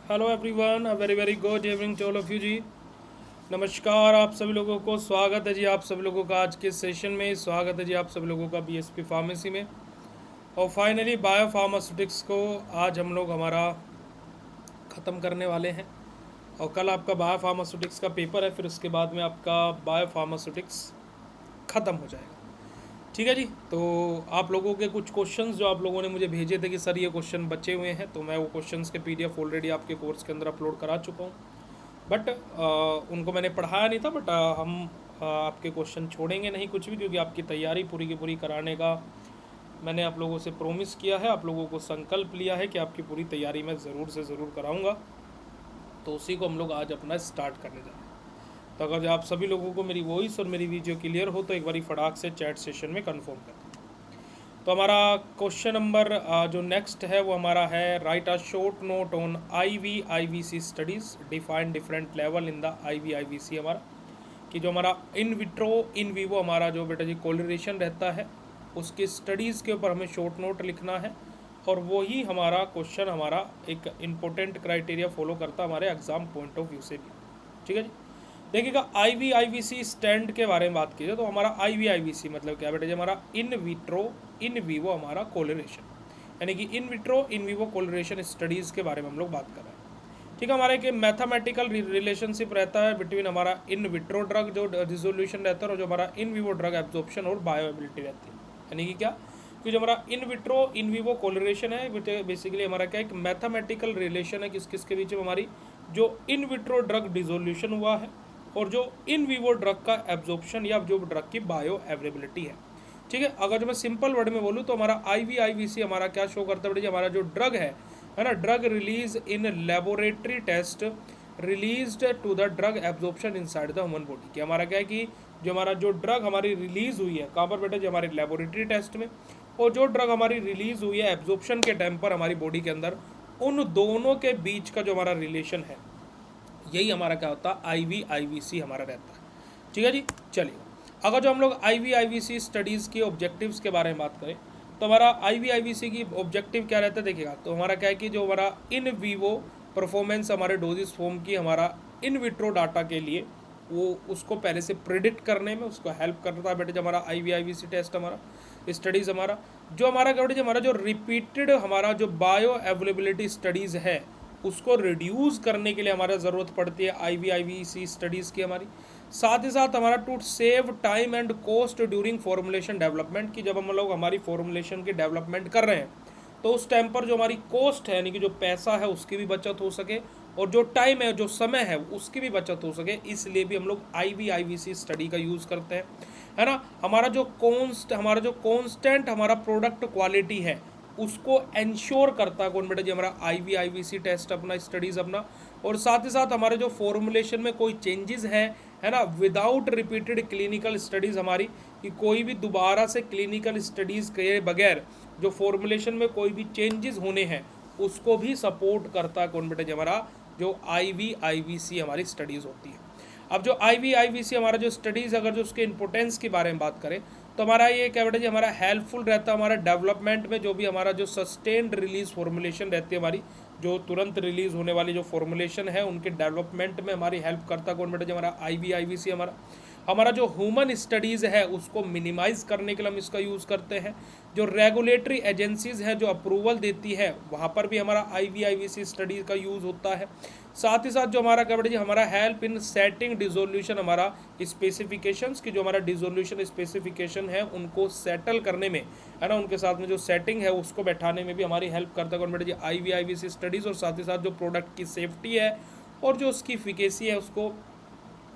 Hello everyone, a very very good evening to all of you जी। नमस्कार आप सभी लोगों को, स्वागत है जी आप सभी लोगों का आज के सेशन में। स्वागत है जी आप सभी लोगों का बीएसपी फार्मेसी में। और फाइनली बायो फार्मास्यूटिक्स को आज हम लोग हमारा ख़त्म करने वाले हैं। और कल आपका बायो फार्मास्यूटिक्स का पेपर है, फिर उसके बाद में आपका बायो फार्मास्यूटिक्स ख़त्म हो जाएगा। ठीक है जी। तो आप लोगों के कुछ क्वेश्चंस जो आप लोगों ने मुझे भेजे थे कि सर ये क्वेश्चन बचे हुए हैं, तो मैं वो क्वेश्चंस के पीडीएफ ऑलरेडी आपके कोर्स के अंदर अपलोड करा चुका हूँ। बट उनको मैंने पढ़ाया नहीं था। बट हम आपके क्वेश्चन छोड़ेंगे नहीं कुछ भी, क्योंकि आपकी तैयारी पूरी की पूरी कराने का मैंने आप लोगों से प्रोमिस किया है, आप लोगों को संकल्प लिया है कि आपकी पूरी तैयारी मैं ज़रूर से ज़रूर कराऊंगा। तो उसी को हम लोग आज अपना स्टार्ट करने जा रहे हैं। तो अगर आप सभी लोगों को मेरी वॉइस और मेरी वीडियो क्लियर हो तो एक बारी फटाक से चैट सेशन में कन्फर्म कर दें। तो हमारा क्वेश्चन नंबर जो नेक्स्ट है वो हमारा है, right a short note on IVIVC studies define different level in the IVIVC। हमारा कि जो हमारा इन विट्रो इन वीवो हमारा जो बेटा जी कोलरेशन रहता है, उसकी स्टडीज़ के ऊपर हमें शॉर्ट नोट लिखना है। और वही हमारा क्वेश्चन हमारा एक इम्पोर्टेंट क्राइटेरिया फॉलो करता है हमारे एग्ज़ाम पॉइंट ऑफ व्यू से भी। ठीक है जी। देखिएगा, IVIVC स्टैंड के बारे में बात कीजिए तो हमारा IVIVC मतलब क्या बेटा जी, हमारा इन विट्रो इन वीवो हमारा कोलरेशन, यानी कि in vitro in vivo correlation studies के बारे में हम लोग बात कर रहे हैं। ठीक है। हमारा एक मैथमेटिकल रिलेशनशिप रहता है बिटवीन हमारा इन विट्रो ड्रग जो रिजोल्यूशन रहता है और जो हमारा इन वीवो ड्रग एब्जॉर्प्शन और बायोएबिलिटी रहती है। यानी कि क्या, कि जो हमारा इन विट्रो इन वीवो कोलरेशन है बेसिकली हमारा क्या एक मैथमेटिकल रिलेशन है किस किस के बीच में, हमारी जो इन विट्रो ड्रग डिजोल्यूशन हुआ है और जो इन वीवो ड्रग का एब्जॉर्प्शन या जो ड्रग की बायो अवेलेबिलिटी है। ठीक है। अगर जो मैं सिंपल वर्ड में बोलूँ तो हमारा IVIVC हमारा क्या शो करता है, हमारा जो ड्रग है ना, drug release in laboratory test released to the drug absorption inside the human body. कि हमारा क्या है कि जो हमारा जो ड्रग हमारी रिलीज हुई है कहाँ पर बेटा, जो हमारे लेबोरेटरी टेस्ट में, और जो ड्रग हमारी रिलीज हुई है एब्जॉर्प्शन के टाइम पर हमारी बॉडी के अंदर, उन दोनों के बीच का जो हमारा रिलेशन है, यही हमारा क्या होता है, IVIVC हमारा रहता है। ठीक है जी। चलिए, अगर जो हम लोग IVIVC स्टडीज़ के ऑब्जेक्टिव्स के बारे में बात करें तो हमारा IVIVC की ऑब्जेक्टिव क्या रहता है, देखिएगा। तो हमारा क्या है कि जो हमारा इन वीवो परफॉर्मेंस हमारे डोजेस फॉर्म की हमारा इन विट्रो डाटा के लिए, वो उसको पहले से प्रिडिक्ट करने में उसको हेल्प करता है बेटे, जो हमारा IVIVC टेस्ट हमारा स्टडीज़ हमारा जो हमारा क्या बेटे, हमारा जो रिपीटेड हमारा जो बायो अवेलेबिलिटी स्टडीज़ है उसको रिड्यूस करने के लिए हमारा ज़रूरत पड़ती है IVIVC स्टडीज़ की हमारी। साथ ही साथ हमारा to save time and cost during formulation development, की जब हम लोग हमारी फॉर्मुलेशन की डेवलपमेंट कर रहे हैं तो उस टाइम पर जो हमारी कॉस्ट है यानी कि जो पैसा है उसकी भी बचत हो सके, और जो टाइम है जो समय है उसकी भी बचत हो सके, इसलिए भी हम लोग IVIVC स्टडी का यूज़ करते हैं, है ना। हमारा जो कॉन्स्टेंट हमारा प्रोडक्ट क्वालिटी है उसको इंश्योर करता है कौन बेटा जी, हमारा IVIVC टेस्ट अपना स्टडीज़ अपना। और साथ ही साथ हमारे जो फॉर्मुलेशन में कोई चेंजेस है ना, विदाउट रिपीटेड क्लिनिकल स्टडीज़ हमारी, कि कोई भी दोबारा से क्लिनिकल स्टडीज़ के बगैर जो फॉर्मुलेशन में कोई भी चेंजेस होने हैं उसको भी सपोर्ट करता है कौन बेटा जी, हमारा जो IVIVC हमारी स्टडीज़ होती है। अब जो IVIVC हमारा जो स्टडीज़, अगर जो उसके इंपोर्टेंस के बारे में बात करें तो हमारा ये क्या बेटा जी, हमारा हेल्पफुल रहता है हमारा डेवलपमेंट में। जो भी हमारा जो सस्टेन्ड रिलीज फॉर्मुलेशन रहती है हमारी, जो तुरंत रिलीज होने वाली जो फॉर्मुलेशन है उनके डेवलपमेंट में हमारी हेल्प करता है कौन बेटा जी, हमारा IVIVC हमारा। हमारा जो ह्यूमन स्टडीज़ है उसको मिनिमाइज़ करने के लिए हम इसका यूज़ करते हैं। जो रेगुलेटरी एजेंसीज़ हैं जो अप्रूवल देती है वहाँ पर भी हमारा IVIVC स्टडीज़ का यूज़ होता है। साथ ही साथ जो हमारा क्या बेटा जी, हमारा हेल्प इन सेटिंग डिजोल्यूशन हमारा स्पेसिफिकेशंस की, जो हमारा डिजोल्यूशन स्पेसिफिकेशन है उनको सेटल करने में, है ना, उनके साथ में जो सेटिंग है उसको बैठाने में भी हमारी हेल्प करता है कौन बेटा जी, IVIVC स्टडीज़। और साथ ही साथ जो प्रोडक्ट की सेफ्टी है और जो उसकी इफिकेसी है उसको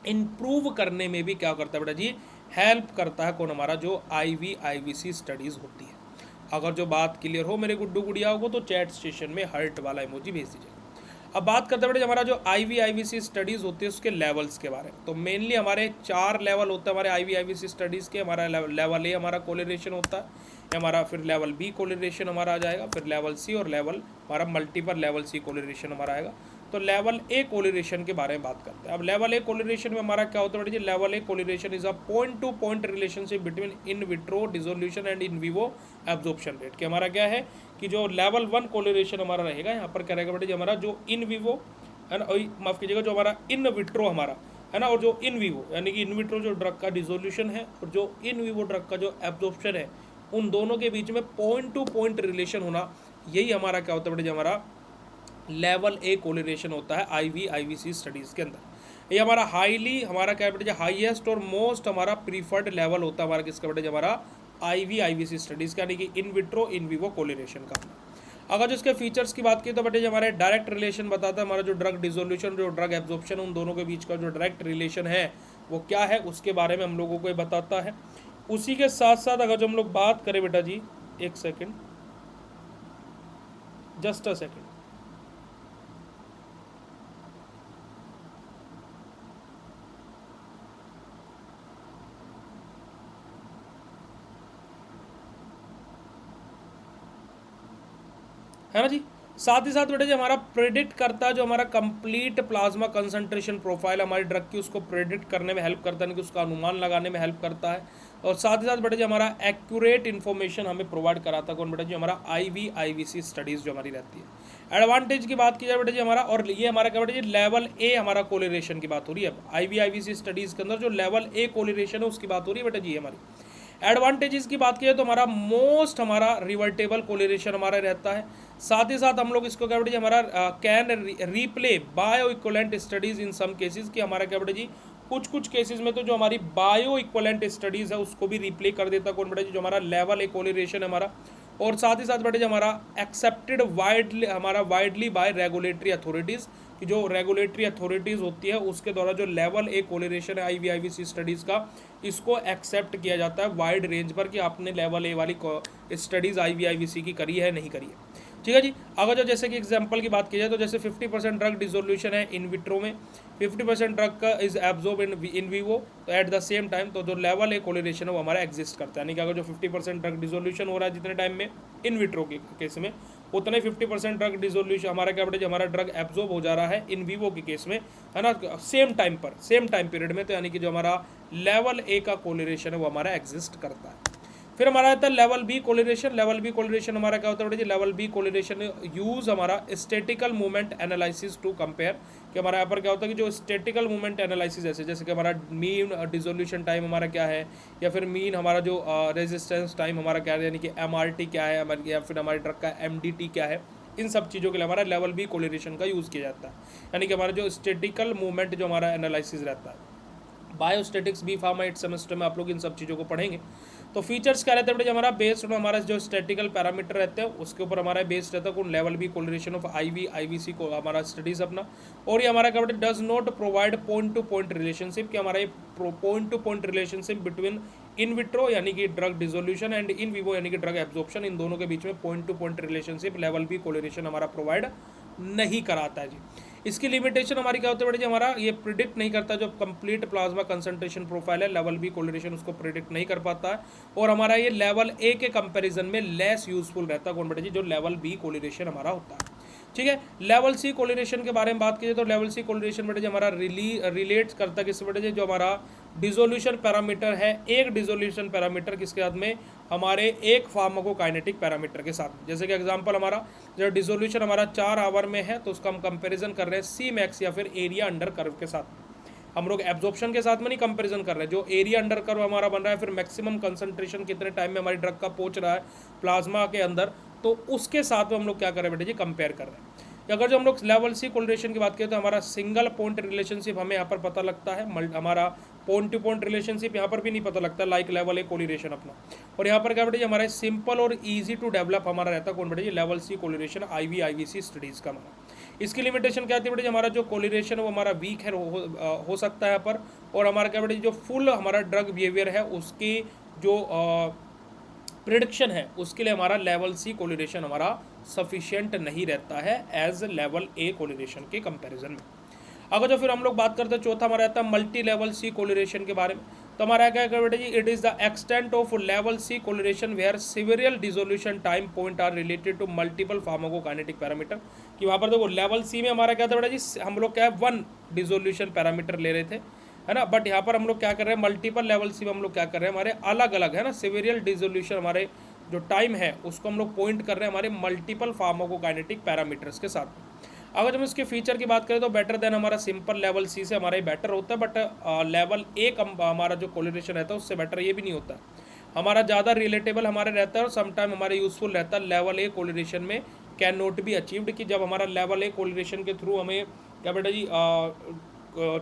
इम्प्रूव करने में भी क्या करता है बेटा जी, हेल्प करता है कौन, हमारा जो IVIVC स्टडीज़ होती है। अगर जो बात क्लियर हो मेरे गुड्डू गुड़िया को तो चैट सेशन में हार्ट वाला इमोजी भेज दीजिए। अब बात करते हैं बेटा हमारा जो IVIVC स्टडीज़ होती है उसके लेवल्स के बारे में। तो मेनली हमारे 4 लेवल होते हैं हमारे IVIVC स्टडीज़ के। हमारा लेवल A हमारा कोलिनेशन होता है हमारा, फिर लेवल B कोलिनेशन हमारा आ जाएगा, फिर लेवल C और लेवल हमारा मल्टीपल लेवल C कोलिनेशन हमारा आएगा। तो लेवल ए कोलिरेशन के बारे में बात करते हैं। अब लेवल ए कोलिरेशन में हमारा क्या होता है बेटा जी, level A correlation is a point to point relationship between in vitro dissolution and in vivo absorption rate. कि हमारा क्या है कि जो लेवल 1 कोलिरेशन हमारा रहेगा, यहाँ पर क्या रहेगा बेटा जी, हमारा जो इन विवो है ना, माफ कीजिएगा, जो हमारा इन विट्रो हमारा है ना, और जो इन विवो यानी कि इन विट्रो जो ड्रग का डिसोल्यूशन है और जो इन विवो ड्रग का जो एब्जॉर्प्शन है, उन दोनों के बीच में पॉइंट टू पॉइंट रिलेशन होना, यही हमारा क्या होता है बेटा जी, हमारा लेवल ए कोलिरेशन होता है आईवीसी स्टडीज़ के अंदर। ये हमारा हाईली हमारा क्या बेटा जी, हाईएस्ट और मोस्ट हमारा प्रीफर्ड लेवल होता है हमारा किसका बेटा जी, हमारा आईवीसी स्टडीज़ का, यानी कि इन विट्रो इन विवो कोलिरेशन का। अगर जो इसके फीचर्स की बात की तो बेटे जी हमारे डायरेक्ट रिलेशन बताता है, हमारा जो ड्रग डिसोल्यूशन जो ड्रग एब्जॉर्प्शन उन दोनों के बीच का जो डायरेक्ट रिलेशन है वो क्या है, उसके बारे में हम लोगों को ये बताता है। उसी के साथ साथ अगर जो हम लोग बात करें बेटा जी, एक सेकेंड, जस्ट अ सेकेंड, है ना जी। साथ ही साथ बेटा जी हमारा प्रेडिक्ट करता है, जो हमारा कंप्लीट प्लाज्मा कंसंट्रेशन प्रोफाइल हमारी ड्रग की, उसको प्रेडिक्ट करने में हेल्प करता है, कि उसका अनुमान लगाने में हेल्प करता है। और साथ ही साथ बेटा जी हमारा एक्यूरेट इन्फॉर्मेशन हमें प्रोवाइड कराता है कौन बेटा जी, हमारा आईवीसी स्टडीज़ जो हमारी रहती है। एडवांटेज की बात की जाए बेटा जी हमारा, और ये हमारा क्या बेटा जी, लेवल ए हमारा कोलिरेशन की बात हो रही है। आईवीसी स्टडीज़ के अंदर जो लेवल ए कोलिरेशन है उसकी बात हो रही है बेटा जी हमारी। एडवांटेजेस की बात की तो हमारा मोस्ट हमारा रिवर्टेबल कोलिरेशन हमारा रहता है। साथ ही साथ हम लोग इसको क्या बेटा जी, हमारा can replace bio equivalent studies in some cases, कि हमारा क्या बेटा जी, कुछ केसेस में तो जो हमारी बायो इक्वलेंट स्टडीज़ है उसको भी रिप्ले कर देता कौन बेटा जी, जो हमारा लेवल ए कोलिरेशन है हमारा। और साथ ही साथ बेटा जी हमारा accepted widely by regulatory authorities, कि जो रेगुलेटरी अथॉरिटीज़ होती है उसके द्वारा जो लेवल ए कोलिरेशन है आईवीसी स्टडीज़ का, इसको एक्सेप्ट किया जाता है वाइड रेंज पर, कि आपने लेवल ए वाली स्टडीज़ आईवीसी की करी है नहीं करी है। ठीक है जी। अगर जो जैसे कि एग्जांपल की बात की जाए तो जैसे 50% ड्रग डिसोल्यूशन है इन विट्रो में, 50% ड्रग का इज एब्जॉर्ब इन विवो, तो एट द सेम टाइम तो जो लेवल ए कोलिरेशन है वो हमारा एग्जिस्ट करता है। यानी कि अगर जो 50% ड्रग डिसोल्यूशन हो रहा है जितने टाइम में इन विट्रो के केस में, उतना ही 50% ड्रग डिसोल्यूशन हमारा क्या बेटा, हमारा ड्रग एब्जॉर्ब हो जा रहा है इन विवो के केस में, है ना, सेम टाइम पर, सेम टाइम पीरियड में। तो यानी कि जो हमारा लेवल ए का कोलिरेशन है वो हमारा एग्जिस्ट करता है। फिर हमारा आता है level B correlation. Level B correlation हमारा क्या होता है बेटा जी, लेवल बी कोलिरेशन यूज हमारा statistical moment analysis to compare, कि हमारा यहाँ पर क्या होता है कि जो स्टैटिकल मूवमेंट एनालिसिस जैसे कि हमारा मीन डिसोल्यूशन टाइम हमारा क्या है, या फिर मीन हमारा जो रेजिस्टेंस टाइम हमारा क्या है, यानी कि MRT क्या है हमारी, या फिर हमारे ड्रग का MDT क्या है, इन सब चीज़ों के लिए हमारा लेवल बी कोलिरेशन का यूज़ किया जाता है। यानी कि हमारा जो स्टैटिकल मूवमेंट जो हमारा एनालिसिस रहता है, बायोस्टैटिक्स बी फार्मा 8 सेमेस्टर में आप लोग इन सब चीज़ों को पढ़ेंगे। तो फीचर्स क्या रहते हैं बेटा, हमारा बेस्ड ऑन हमारा जो स्टैटिकल पैरामीटर रहते हैं उसके ऊपर हमारा बेस्ड रहता है कौन, level B correlation of IVC को हमारा स्टडीज़ अपना। और ये हमारा क्या बेटा, does not provide point to point relationship, कि हमारा ये point to point relationship between in vitro यानी कि drug dissolution and in vivo यानी कि ड्रग एब्जॉर्प्शन, इन दोनों के बीच में point to point relationship level B correlation हमारा प्रोवाइड नहीं कराता है जी। इसकी लिमिटेशन हमारी क्या होती है बेटा जी, हमारा ये प्रिडिक्ट नहीं करता, जो कंप्लीट प्लाज्मा कंसंट्रेशन प्रोफाइल है लेवल बी कोलिरेशन उसको प्रिडिक्ट नहीं कर पाता है। और हमारा ये लेवल ए के कंपैरिजन में लेस यूजफुल रहता है कौन बेटा जी, जो लेवल बी कोलिरेशन हमारा होता है। ठीक है। लेवल सी कोलिरेशन के बारे में बात कीजिए तो लेवल सी कोलिरेशन बेटा जी हमारा रिलेट करता है किस बेटा जी, जो हमारा डिसोल्यूशन पैरामीटर है, एक डिसोल्यूशन पैरामीटर किसके साथ में, हमारे एक फार्माकोकाइनेटिक पैरामीटर के साथ। जैसे कि एग्जांपल हमारा जो डिसोल्यूशन हमारा 4 आवर में है तो उसका हम कंपैरिजन कर रहे हैं सी मैक्स या फिर एरिया अंडर कर्व के साथ। हम लोग एब्जॉर्प्शन के साथ में नहीं कंपैरिजन कर रहे हैं, जो एरिया अंडर कर्व हमारा बन रहा है, फिर मैक्सिमम कंसंट्रेशन कितने टाइम में हमारी ड्रग का पहुंच रहा है प्लाज्मा के अंदर, तो उसके साथ में हम लोग क्या कर रहे हैं बेटा जी, कंपेयर कर रहे हैं। अगर जो हम लोग लेवल सी कोलिरेशन की बात करें तो हमारा सिंगल पॉइंट रिलेशनशिप हमें यहाँ पर पता लगता है, हमारा पॉइंट टू पॉइंट रिलेशनशिप यहाँ पर भी नहीं पता लगता, लाइक लेवल ए कोलिरेशन अपना। और यहाँ पर क्या बेटा जी, हमारा सिंपल और इजी टू डेवलप हमारा रहता है कौन बेटा जी, लेवल सी कोलिरेशन आईवीसी स्टडीज़ का हमारा। इसकी लिमिटेशन क्या आती है बेटा जी, हमारा जो कोलिरेशन है वो हमारा वीक है, हो सकता है यहाँ पर। और हमारा क्या बेटा जी, जो फुल हमारा ड्रग बिहेवियर है उसकी जो प्रिडिक्शन है उसके लिए हमारा लेवल सी कोलिरेशन हमारा सफिशिएंट नहीं रहता है एज लेवल ए कोलिरेशन के कंपैरिजन में। अगर जो फिर हम लोग बात करते हैं चौथा हमारा रहता है मल्टी लेवल सी कोलिरेशन के बारे में। तो हमारा क्या है बेटा जी, it is the extent of level C correlation where several dissolution time point are related to multiple pharmacokinetic parameter. कि वहाँ पर देखो लेवल सी में हमारा क्या था बेटा जी, हम लोग क्या है 1 डिसोल्यूशन पैरामीटर ले रहे थे, है ना, बट यहाँ पर हम लोग क्या कर रहे हैं मल्टीपल लेवल सी में हम लोग क्या कर रहे हैं, हमारे अलग अलग है ना सिविरियल डिसोल्यूशन, हमारे जो टाइम है उसको हम लोग पॉइंट कर रहे हैं हमारे मल्टीपल फार्माकोकाइनेटिक पैरामीटर्स के साथ। अगर हम इसके फीचर की बात करें तो बेटर देन हमारा सिंपल लेवल सी से हमारा ये बेटर होता है, बट लेवल ए हमारा जो कोलिनेशन रहता है उससे बेटर ये भी नहीं होता, हमारा ज़्यादा रिलेटेबल हमारे रहता है और समटाइम हमारे यूजफुल रहता है लेवल ए कोलिनेशन में कैन नोट बी अचीव्ड। कि जब हमारा लेवल ए कोलिनेशन के थ्रू हमें क्या बेटा जी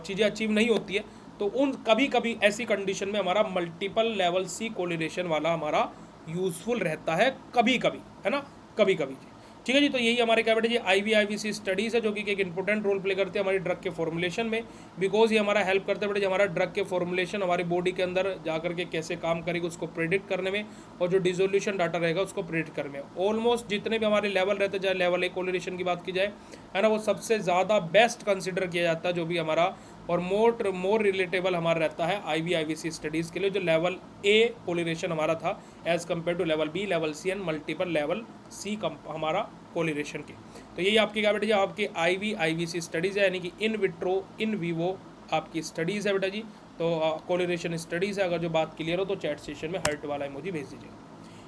चीज़ें अचीव नहीं होती है, तो उन कभी कभी ऐसी कंडीशन में हमारा मल्टीपल लेवल सी कोलिनेशन वाला हमारा यूजफुल रहता है कभी कभी, है ना, कभी कभी। ठीक है जी, तो यही हमारे क्या बेटे जी IVIVC स्टडीज़ है जो कि एक इंपॉर्टेंट रोल प्ले करते हैं हमारी ड्रग के फॉर्मुलेशन में, बिकॉज ये हमारा हेल्प करते हैं बेटे हमारा ड्रग के फॉर्मुलेशन हमारी बॉडी के अंदर जाकर के कैसे काम करेगी उसको प्रेडिक्ट करने में, और जो डिसोल्यूशन डाटा रहेगा उसको प्रेडिक्ट करने में। ऑलमोस्ट जितने भी हमारे लेवल रहते हैं, चाहे लेवल ए कोलिनेशन की बात की जाए, है ना, वो सबसे ज़्यादा बेस्ट कंसिडर किया जाता है जो भी हमारा और मोर रिलेटेबल हमारा रहता है IVIVC स्टडीज़ के लिए, जो लेवल ए कोलिनेशन हमारा था as compare to level B, level C and multiple level C हमारा कोलिनेशन के। तो यही आपकी क्या बेटा जी आपकी IVIVC स्टडीज़ है, यानी कि इन विट्रो इन वीवो आपकी स्टडीज़ है बेटा जी। तो कोलिनेशन स्टडीज़ है। अगर जो बात क्लियर हो तो चैट सेशन में हर्ट वाला इमोजी भेज दीजिए।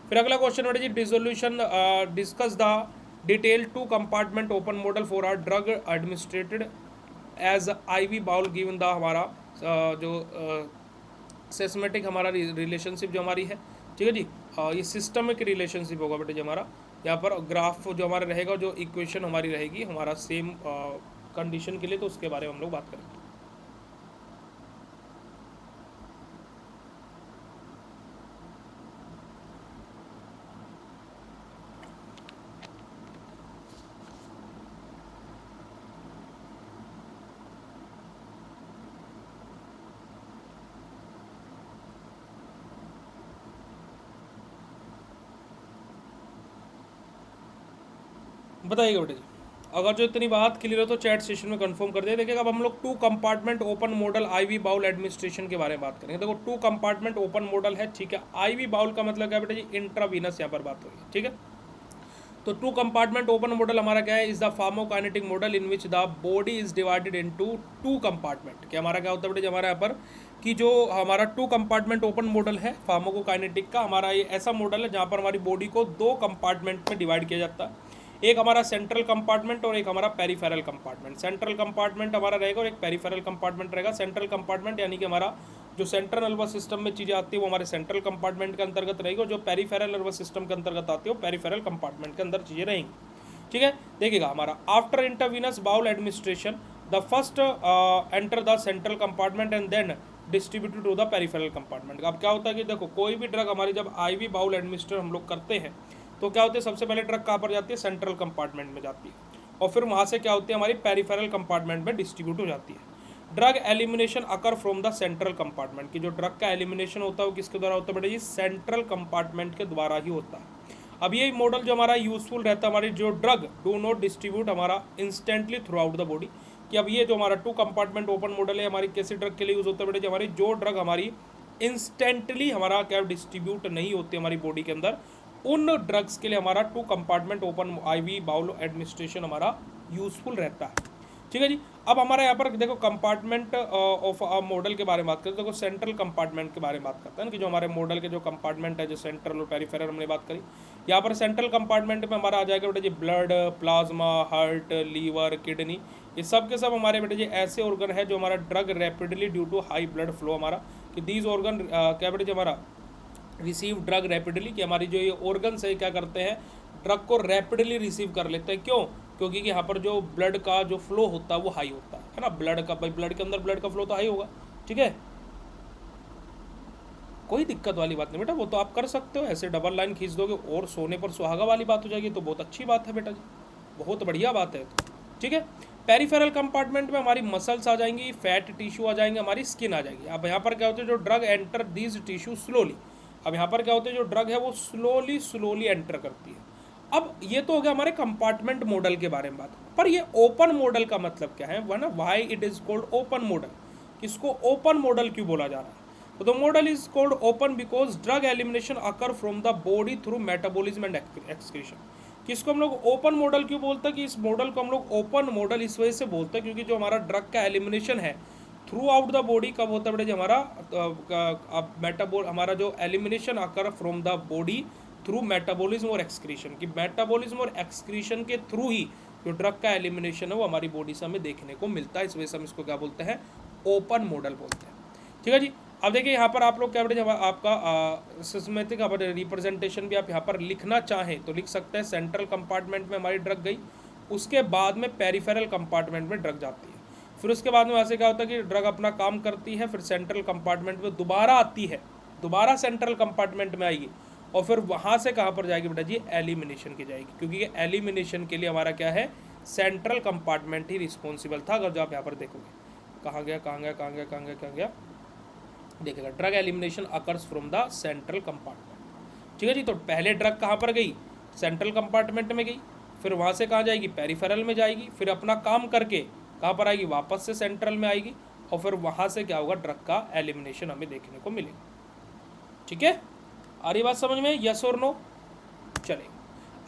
फिर अगला क्वेश्चन बेटा जी, dissolution discuss the detail 2 compartment open model for R drug administered as IV bolus given the हमारा जो सिस्टमेटिक हमारा रिलेशनशिप जो हमारी है, ठीक है जी, ये सिस्टमिक रिलेशनशिप होगा बेटे जी हमारा। यहाँ पर ग्राफ जो हमारा रहेगा, जो इक्वेशन हमारी रहेगी हमारा सेम कंडीशन के लिए, तो उसके बारे में हम लोग बात करेंगे। बताइएगा बेटे जी, अगर जो इतनी बात क्लियर हो तो चैट सेशन में कंफर्म कर दिया। देखिए अब हम लोग 2 compartment open model IV bolus administration के बारे में बात करेंगे। देखो 2 कंपार्टमेंट ओपन मॉडल है, ठीक है। IV बाउल का मतलब क्या है बेटा जी, इंट्रावीनस यहाँ पर बात हो रही है, ठीक है। तो 2 कंपार्टमेंट ओपन मॉडल हमारा क्या है, is the pharmacokinetic model in which the body is divided into 2 compartment. क्या हमारा क्या होता है बेटा जी हमारा यहाँ पर कि जो हमारा 2 कंपार्टमेंट ओपन मॉडल है फार्माकोकाइनेटिक का, हमारा ये ऐसा मॉडल है जहाँ पर हमारी बॉडी को 2 कंपार्टमेंट में डिवाइड किया जाता है। एक हमारा सेंट्रल कंपार्टमेंट और एक हमारा पेरिफेरल कंपार्टमेंट। सेंट्रल कंपार्टमेंट हमारा रहेगा और एक पेरिफेरल कंपार्टमेंट रहेगा। सेंट्रल कंपार्टमेंट यानी कि हमारा जो सेंट्रल नर्वस सिस्टम में चीज़ें आती है वो हमारे सेंट्रल कंपार्टमेंट के अंतर्गत रहेगी, और जो पेरिफेरल नर्वस सिस्टम के अंतर्गत आती है वो पेरिफेरल कंपार्टमेंट के अंदर चीज़ें रहेंगी, ठीक है। देखिएगा हमारा after intravenous bolus administration the first enter the central compartment and then distributed to the peripheral compartment. अब क्या होता है कि देखो कोई भी ड्रग हमारी जब IV बाउल एडमिनिस्टर हम लोग करते हैं तो क्या होता है, सबसे पहले ड्रग कहाँ पर जाती है, सेंट्रल कंपार्टमेंट में जाती है, और फिर वहाँ से क्या होती है हमारी पेरिफेरल कंपार्टमेंट में डिस्ट्रीब्यूट हो जाती है। Drug elimination occur from the central compartment, की जो ड्रग का एलिमिनेशन होता है वो किसके द्वारा होता है बेटा जी, सेंट्रल कंपार्टमेंट के द्वारा ही होता है। अब ये मॉडल जो हमारा यूजफुल रहता है, हमारी जो ड्रग डू नॉट डिस्ट्रीब्यूट हमारा instantly through out the body. कि अब ये जो हमारा 2 कंपार्टमेंट ओपन मॉडल है हमारी कैसी ड्रग के लिए यूज होता है बेटा जी, हमारी जो ड्रग हमारी इंस्टेंटली हमारा क्या डिस्ट्रीब्यूट नहीं होती हमारी बॉडी के अंदर, उन ड्रग्स के लिए हमारा 2 compartment open IV bolus administration हमारा यूजफुल रहता है, ठीक है जी। अब हमारा यहाँ पर देखो कंपार्टमेंट ऑफ मॉडल के बारे में बात करते हैं। देखो सेंट्रल कंपार्टमेंट के बारे में बात करते हैं ना, कि जो हमारे मॉडल के जो कंपार्टमेंट है, जो सेंट्रल और पेरिफेरल हमने बात करी। यहाँ पर सेंट्रल कंपार्टमेंट में हमारा आ जाएगा बेटा जी blood, plasma, heart, liver, kidney, ये सब के सब हमारे बेटे जी ऐसे ऑर्गन है जो हमारा drug rapidly due to high blood flow हमारा, कि दीज ऑर्गन क्या बेटे जी हमारा रिसीव ड्रग रैपिडली, कि हमारी जो ये ऑर्गन्स है क्या करते हैं, ड्रग को रैपिडली रिसीव कर लेते हैं। क्यों? क्योंकि यहाँ पर जो ब्लड का जो फ्लो होता है वो हाई होता है ना, ब्लड का, भाई ब्लड के अंदर ब्लड का फ्लो तो हाई होगा, ठीक है। कोई दिक्कत वाली बात नहीं बेटा, वो तो आप कर सकते हो, ऐसे डबल लाइन खींच दोगे और सोने पर सुहागा वाली बात हो जाएगी, तो बहुत अच्छी बात है बेटा जी, बहुत बढ़िया बात है, ठीक है। पेरिफेरल कंपार्टमेंट में हमारी मसल्स आ जाएंगी, फैट टिश्यू आ जाएंगे, हमारी स्किन आ जाएगी। अब यहाँ पर क्या होता है, जो drug enter these tissue slowly, अब यहाँ पर क्या होता है, जो ड्रग है वो स्लोली एंटर करती है। अब ये तो हो गया हमारे कंपार्टमेंट मॉडल के बारे में बात, पर ये ओपन मॉडल का मतलब क्या है, वह ना why it is called open model, इसको ओपन मॉडल क्यों बोला जा रहा है। तो the model is called open because drug elimination occur from the body through metabolism and excretion. कि इसको हम लोग ओपन मॉडल क्यों बोलते हैं, कि इस मॉडल को हम लोग ओपन मॉडल इस वजह से बोलते हैं क्योंकि जो हमारा ड्रग का एलिमिनेशन है थ्रू आउट द बॉडी कब होता है बेटा जी, हमारा मेटाबॉल हमारा जो elimination occur from the body through metabolism और एक्सक्रीशन। कि मेटाबॉलिज्म और एक्सक्रीशन के थ्रू ही जो ड्रग का एलिमिनेशन है वो हमारी बॉडी से हमें देखने को मिलता है। इस वजह से हम इसको क्या बोलते हैं, ओपन मॉडल बोलते हैं। ठीक है जी। अब देखिए यहाँ पर आप लोग क्या बेटे, आपका सिस्टमेटिक रिप्रेजेंटेशन भी आप यहाँ पर लिखना चाहें तो लिख सकते हैं। सेंट्रल कंपार्टमेंट में हमारी ड्रग गई, उसके बाद में पेरिफेरल कंपार्टमेंट में ड्रग जाती है, फिर उसके बाद में वहाँ से क्या होता है कि ड्रग अपना काम करती है, फिर सेंट्रल कंपार्टमेंट में दोबारा आती है, दोबारा सेंट्रल कंपार्टमेंट में आएगी और फिर वहाँ से कहाँ पर जाएगी बेटा जी, एलिमिनेशन की जाएगी। क्योंकि एलिमिनेशन के लिए हमारा क्या है, सेंट्रल कंपार्टमेंट ही रिस्पॉन्सिबल था। अगर जो आप यहाँ पर देखोगे कहाँ गया कहाँ गया कहाँ गया कहाँ गया कहाँ गया, देखेगा drug elimination occurs from the central compartment. ठीक है जी। तो पहले ड्रग कहाँ पर गई, सेंट्रल कंपार्टमेंट में गई, फिर वहाँ से कहाँ जाएगी, पेरिफेरल में जाएगी, फिर अपना काम करके कहाँ पर आएगी, वापस से सेंट्रल में आएगी और फिर वहाँ से क्या होगा, ड्रग का एलिमिनेशन हमें देखने को मिलेगा। ठीक है, आ रही बात समझ में, यस और नो। चलेगा।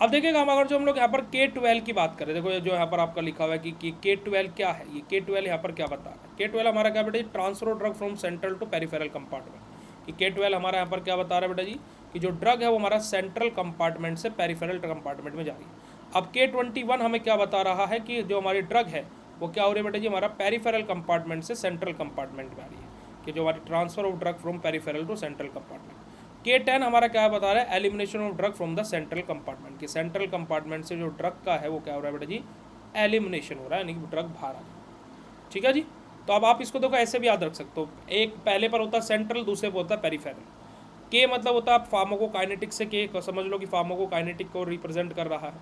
अब देखिएगा हम अगर जो हम लोग यहाँ पर K12 की बात करें, देखो जो यहाँ पर आपका लिखा हुआ है कि K12 क्या है, ये K12 यहाँ पर क्या बता रहा है। K12 हमारा क्या बेटा जी, transfer of drug from central to peripheral compartment. कि K12 हमारा यहाँ पर क्या बता रहा है बेटा जी, कि जो ड्रग है वो हमारा सेंट्रल कंपार्टमेंट से पेरिफेरल कंपार्टमेंट में जा रही है। अब K21 हमें क्या बता रहा है कि जो हमारी ड्रग है वो क्या हो रही है बेटा जी, हमारा पेरिफेरल कंपार्टमेंट से सेंट्रल कंपार्टमेंट में आ रही है, कि जो हमारी transfer of drug from peripheral to central compartment. K10 हमारा क्या बता रहा है, elimination of drug from the central compartment. कि सेंट्रल कंपार्टमेंट से जो ड्रग का है वो क्या हो रहा है बेटा जी, एलिमिनेशन हो रहा है, यानी कि ड्रग बाहर आ रहा है। ठीक है जी। तो अब आप इसको देखो ऐसे भी याद रख सकते हो, एक पहले पर होता है सेंट्रल, दूसरे पर होता है पेरिफेरल। के मतलब होता है आप फार्माकोकाइनेटिक से के समझ लो कि फार्माकोकाइनेटिक को रिप्रेजेंट कर रहा है।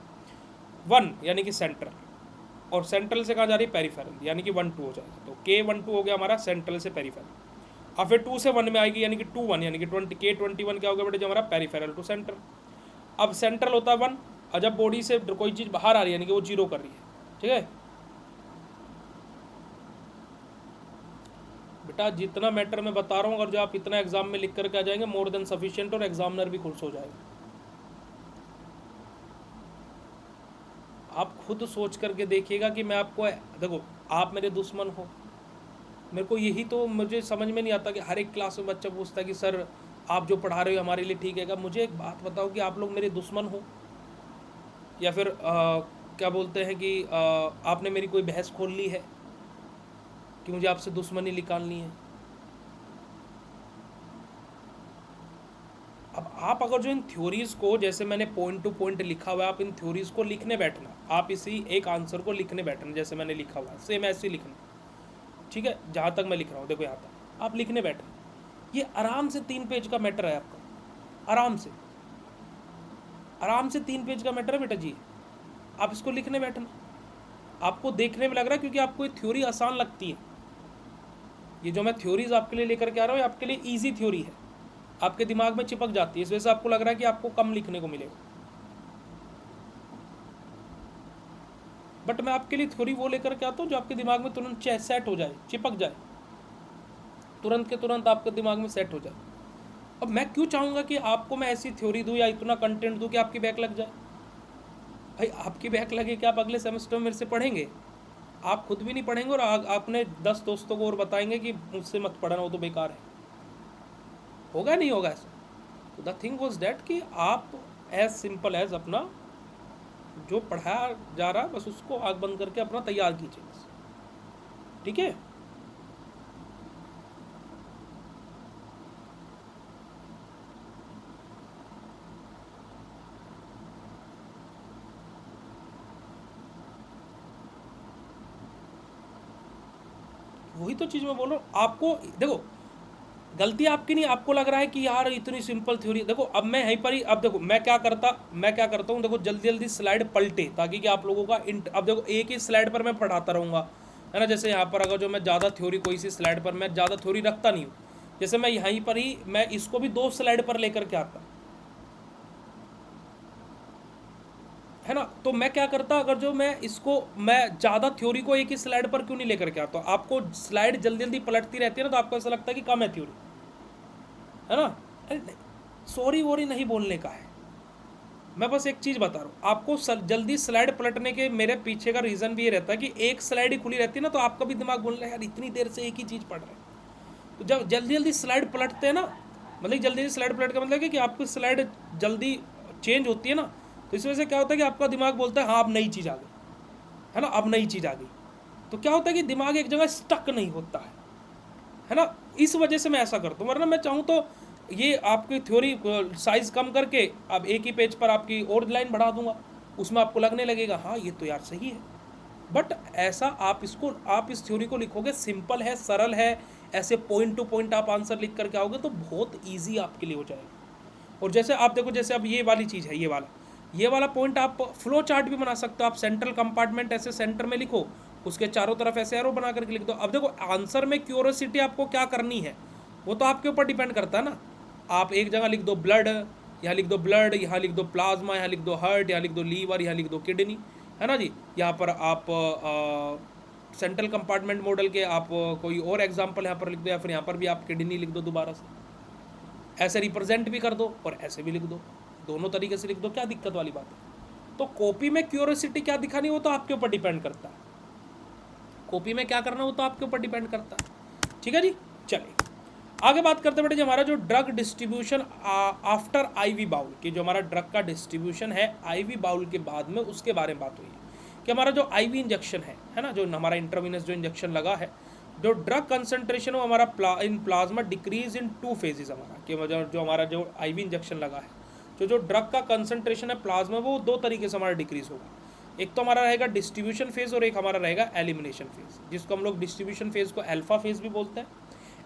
1 यानी कि सेंट्रल, और सेंट्रल से कहाँ जा रही है, पेरिफेरल, यानी कि 1-2 हो जाएगा। तो K12 हो गया हमारा सेंट्रल से पेरिफेरल। अब फिर 2 से 1 में आएगी, यानी कि 2-1, यानी कि K21 क्या होगा बेटा जो हमारा पेरिफेरल टू सेंट्रल। अब सेंट्रल होता है 1, और जब बॉडी से कोई चीज़ बाहर आ रही है यानी कि वो 0 कर रही है। ठीक है बेटा, जितना मैटर मैं बता रहा हूँ अगर जो आप इतना एग्जाम में लिख करके आ जाएंगे, मोर देन सफिशिएंट, और एग्जामिनर भी खुश हो जाएगा। आप खुद सोच करके देखिएगा कि मैं आपको, देखो आप मेरे दुश्मन हो, मेरे को यही तो मुझे समझ में नहीं आता कि हर एक क्लास में बच्चा पूछता है कि सर आप जो पढ़ा रहे हो हमारे लिए ठीक है क्या। मुझे एक बात बताओ कि आप लोग मेरे दुश्मन हो, या फिर क्या बोलते हैं कि आपने मेरी कोई बहस खोल ली है कि मुझे आपसे दुश्मनी निकालनी है। अब आप अगर जो इन थ्योरीज़ को, जैसे मैंने पॉइंट टू पॉइंट लिखा हुआ है, आप इन थ्योरीज़ को लिखने बैठना, आप इसी एक आंसर को लिखने बैठना जैसे मैंने लिखा हुआ है, सेम ऐसे ही लिखना। ठीक है, जहाँ तक मैं लिख रहा हूँ देखो यहाँ तक आप लिखने बैठे, ये आराम से 3 पेज का मैटर है आपका, आराम से 3 पेज का मैटर है बेटा जी। आप इसको लिखने बैठना, आपको देखने में लग रहा है क्योंकि आपको ये थ्योरी आसान लगती है। ये जो मैं थ्योरीज आपके लिए लेकर के आ रहा हूँ आपके लिए ईजी थ्योरी है, आपके दिमाग में चिपक जाती है, इस वजह से आपको लग रहा है कि आपको कम लिखने को मिलेगा। बट मैं आपके लिए थ्योरी वो लेकर के आता हूँ जो आपके दिमाग में तुरंत सेट हो जाए, चिपक जाए, तुरंत के तुरंत आपके दिमाग में सेट हो जाए। अब मैं क्यों चाहूँगा कि आपको मैं ऐसी थ्योरी दूँ या इतना कंटेंट दूँ कि आपकी बैक लग जाए। भाई आपकी बैक लगे कि आप अगले सेमेस्टर में मेरे से पढ़ेंगे, आप खुद भी नहीं पढ़ेंगे और आपने 10 दोस्तों को और बताएंगे कि मुझसे मत पढ़ना, वो तो बेकार है। होगा नहीं होगा ऐसा। तो द थिंग वॉज डैट कि आप एज सिंपल एज अपना जो पढ़ाया जा रहा है बस उसको आग बंद करके अपना तैयार कीजिए बस। ठीक है, वही तो चीज़ मैं बोल रहा हूँ आपको। देखो गलती आपकी नहीं, आपको लग रहा है कि यार इतनी सिंपल थ्योरी। देखो अब मैं यहीं पर ही, अब देखो मैं क्या करता हूँ, देखो जल्दी जल्दी स्लाइड पलटे ताकि कि आप लोगों का अब देखो एक ही स्लाइड पर मैं पढ़ाता रहूँगा, है ना। जैसे यहाँ पर अगर जो मैं ज़्यादा थ्योरी, कोई सी स्लाइड पर मैं ज़्यादा थ्योरी रखता नहीं हूँ, जैसे मैं यहीं पर ही मैं इसको भी 2 स्लाइड पर लेकर के आता, है ना। तो मैं क्या करता, अगर जो मैं इसको, मैं ज़्यादा थ्योरी को एक ही स्लाइड पर क्यों नहीं लेकर के आता। आपको स्लाइड जल्दी जल्दी पलटती रहती है ना, तो आपको ऐसा लगता है कि कम है थ्योरी, है ना। अरे सॉरी वॉरी नहीं बोलने का है, मैं बस एक चीज़ बता रहा हूँ आपको। जल्दी स्लाइड पलटने के मेरे पीछे का रीज़न भी ये रहता है कि एक स्लाइड ही खुली रहती है ना, तो आपका भी दिमाग बोल रहा है यार इतनी देर से एक ही चीज़ पढ़ रहे हैं। तो जब जल्दी जल्दी स्लाइड पलटते हैं ना, मतलब जल्दी जल्दी स्लाइड पलट का मतलब है कि आपकी स्लाइड जल्दी चेंज होती है ना, तो इस वजह से क्या होता है कि आपका दिमाग बोलता है हाँ अब नई चीज़ आ गई, है ना, अब नई चीज़ आ गई। तो क्या होता है कि दिमाग एक जगह स्टक नहीं होता है ना। इस वजह से मैं ऐसा करता हूँ, वरना मैं चाहूँ तो ये आपकी थ्योरी साइज़ कम करके अब एक ही पेज पर आपकी और लाइन बढ़ा दूंगा, उसमें आपको लगने लगेगा हाँ ये तो यार सही है। बट ऐसा आप इस थ्योरी को लिखोगे, सिंपल है, सरल है, ऐसे पॉइंट टू पॉइंट आप आंसर लिख करके आओगे तो बहुत ईजी आपके लिए हो जाएगा। और जैसे आप देखो, जैसे अब ये वाली चीज़ है, ये वाला पॉइंट आप फ्लो चार्ट भी बना सकते हो। आप सेंट्रल कंपार्टमेंट ऐसे सेंटर में लिखो, उसके चारों तरफ ऐसे एरो बना करके लिख दो। अब देखो आंसर में क्यूरोसिटी आपको क्या करनी है वो तो आपके ऊपर डिपेंड करता है ना। आप एक जगह लिख दो ब्लड, यहाँ लिख दो ब्लड, यहाँ लिख दो प्लाज्मा, यहाँ लिख दो हार्ट, यहाँ लिख दो लीवर, यहाँ लिख दो किडनी, है ना जी। यहाँ पर आप सेंट्रल कंपार्टमेंट मॉडल के आप कोई और एग्जाम्पल यहाँ पर लिख दो, या फिर यहाँ पर भी आप किडनी लिख दो दोबारा से, ऐसे रिप्रेजेंट भी कर दो और ऐसे भी लिख दो, दोनों तरीके से लिख दो, क्या दिक्कत वाली बात है। तो कॉपी में क्यूरोसिटी क्या दिखानी वो तो आपके ऊपर डिपेंड करता है, कॉपी में क्या करना वो तो आपके ऊपर डिपेंड करता है। ठीक है जी, चलिए आगे बात करते बेटे। जो हमारा जो drug distribution after IV bolus, कि जो हमारा ड्रग का डिस्ट्रीब्यूशन है आईवी बाउल के बाद में, उसके बारे में बात हुई है कि हमारा जो आईवी इंजेक्शन है ना, जो हमारा इंट्रावीनस जो इंजेक्शन लगा है, जो ड्रग कंसंट्रेशन वो हमारा in plasma decrease in 2 phases हमारा, कि जो हमारा जो आईवी इंजेक्शन लगा है, जो ड्रग का कंसंट्रेशन है प्लाज्मा वो 2 तरीके से हमारा डिक्रीज होगा। एक तो हमारा रहेगा डिस्ट्रीब्यूशन फेज और एक हमारा रहेगा एलिमिनेशन फेज, जिसको हम लोग डिस्ट्रीब्यूशन फेज को अल्फा फेज भी बोलते हैं,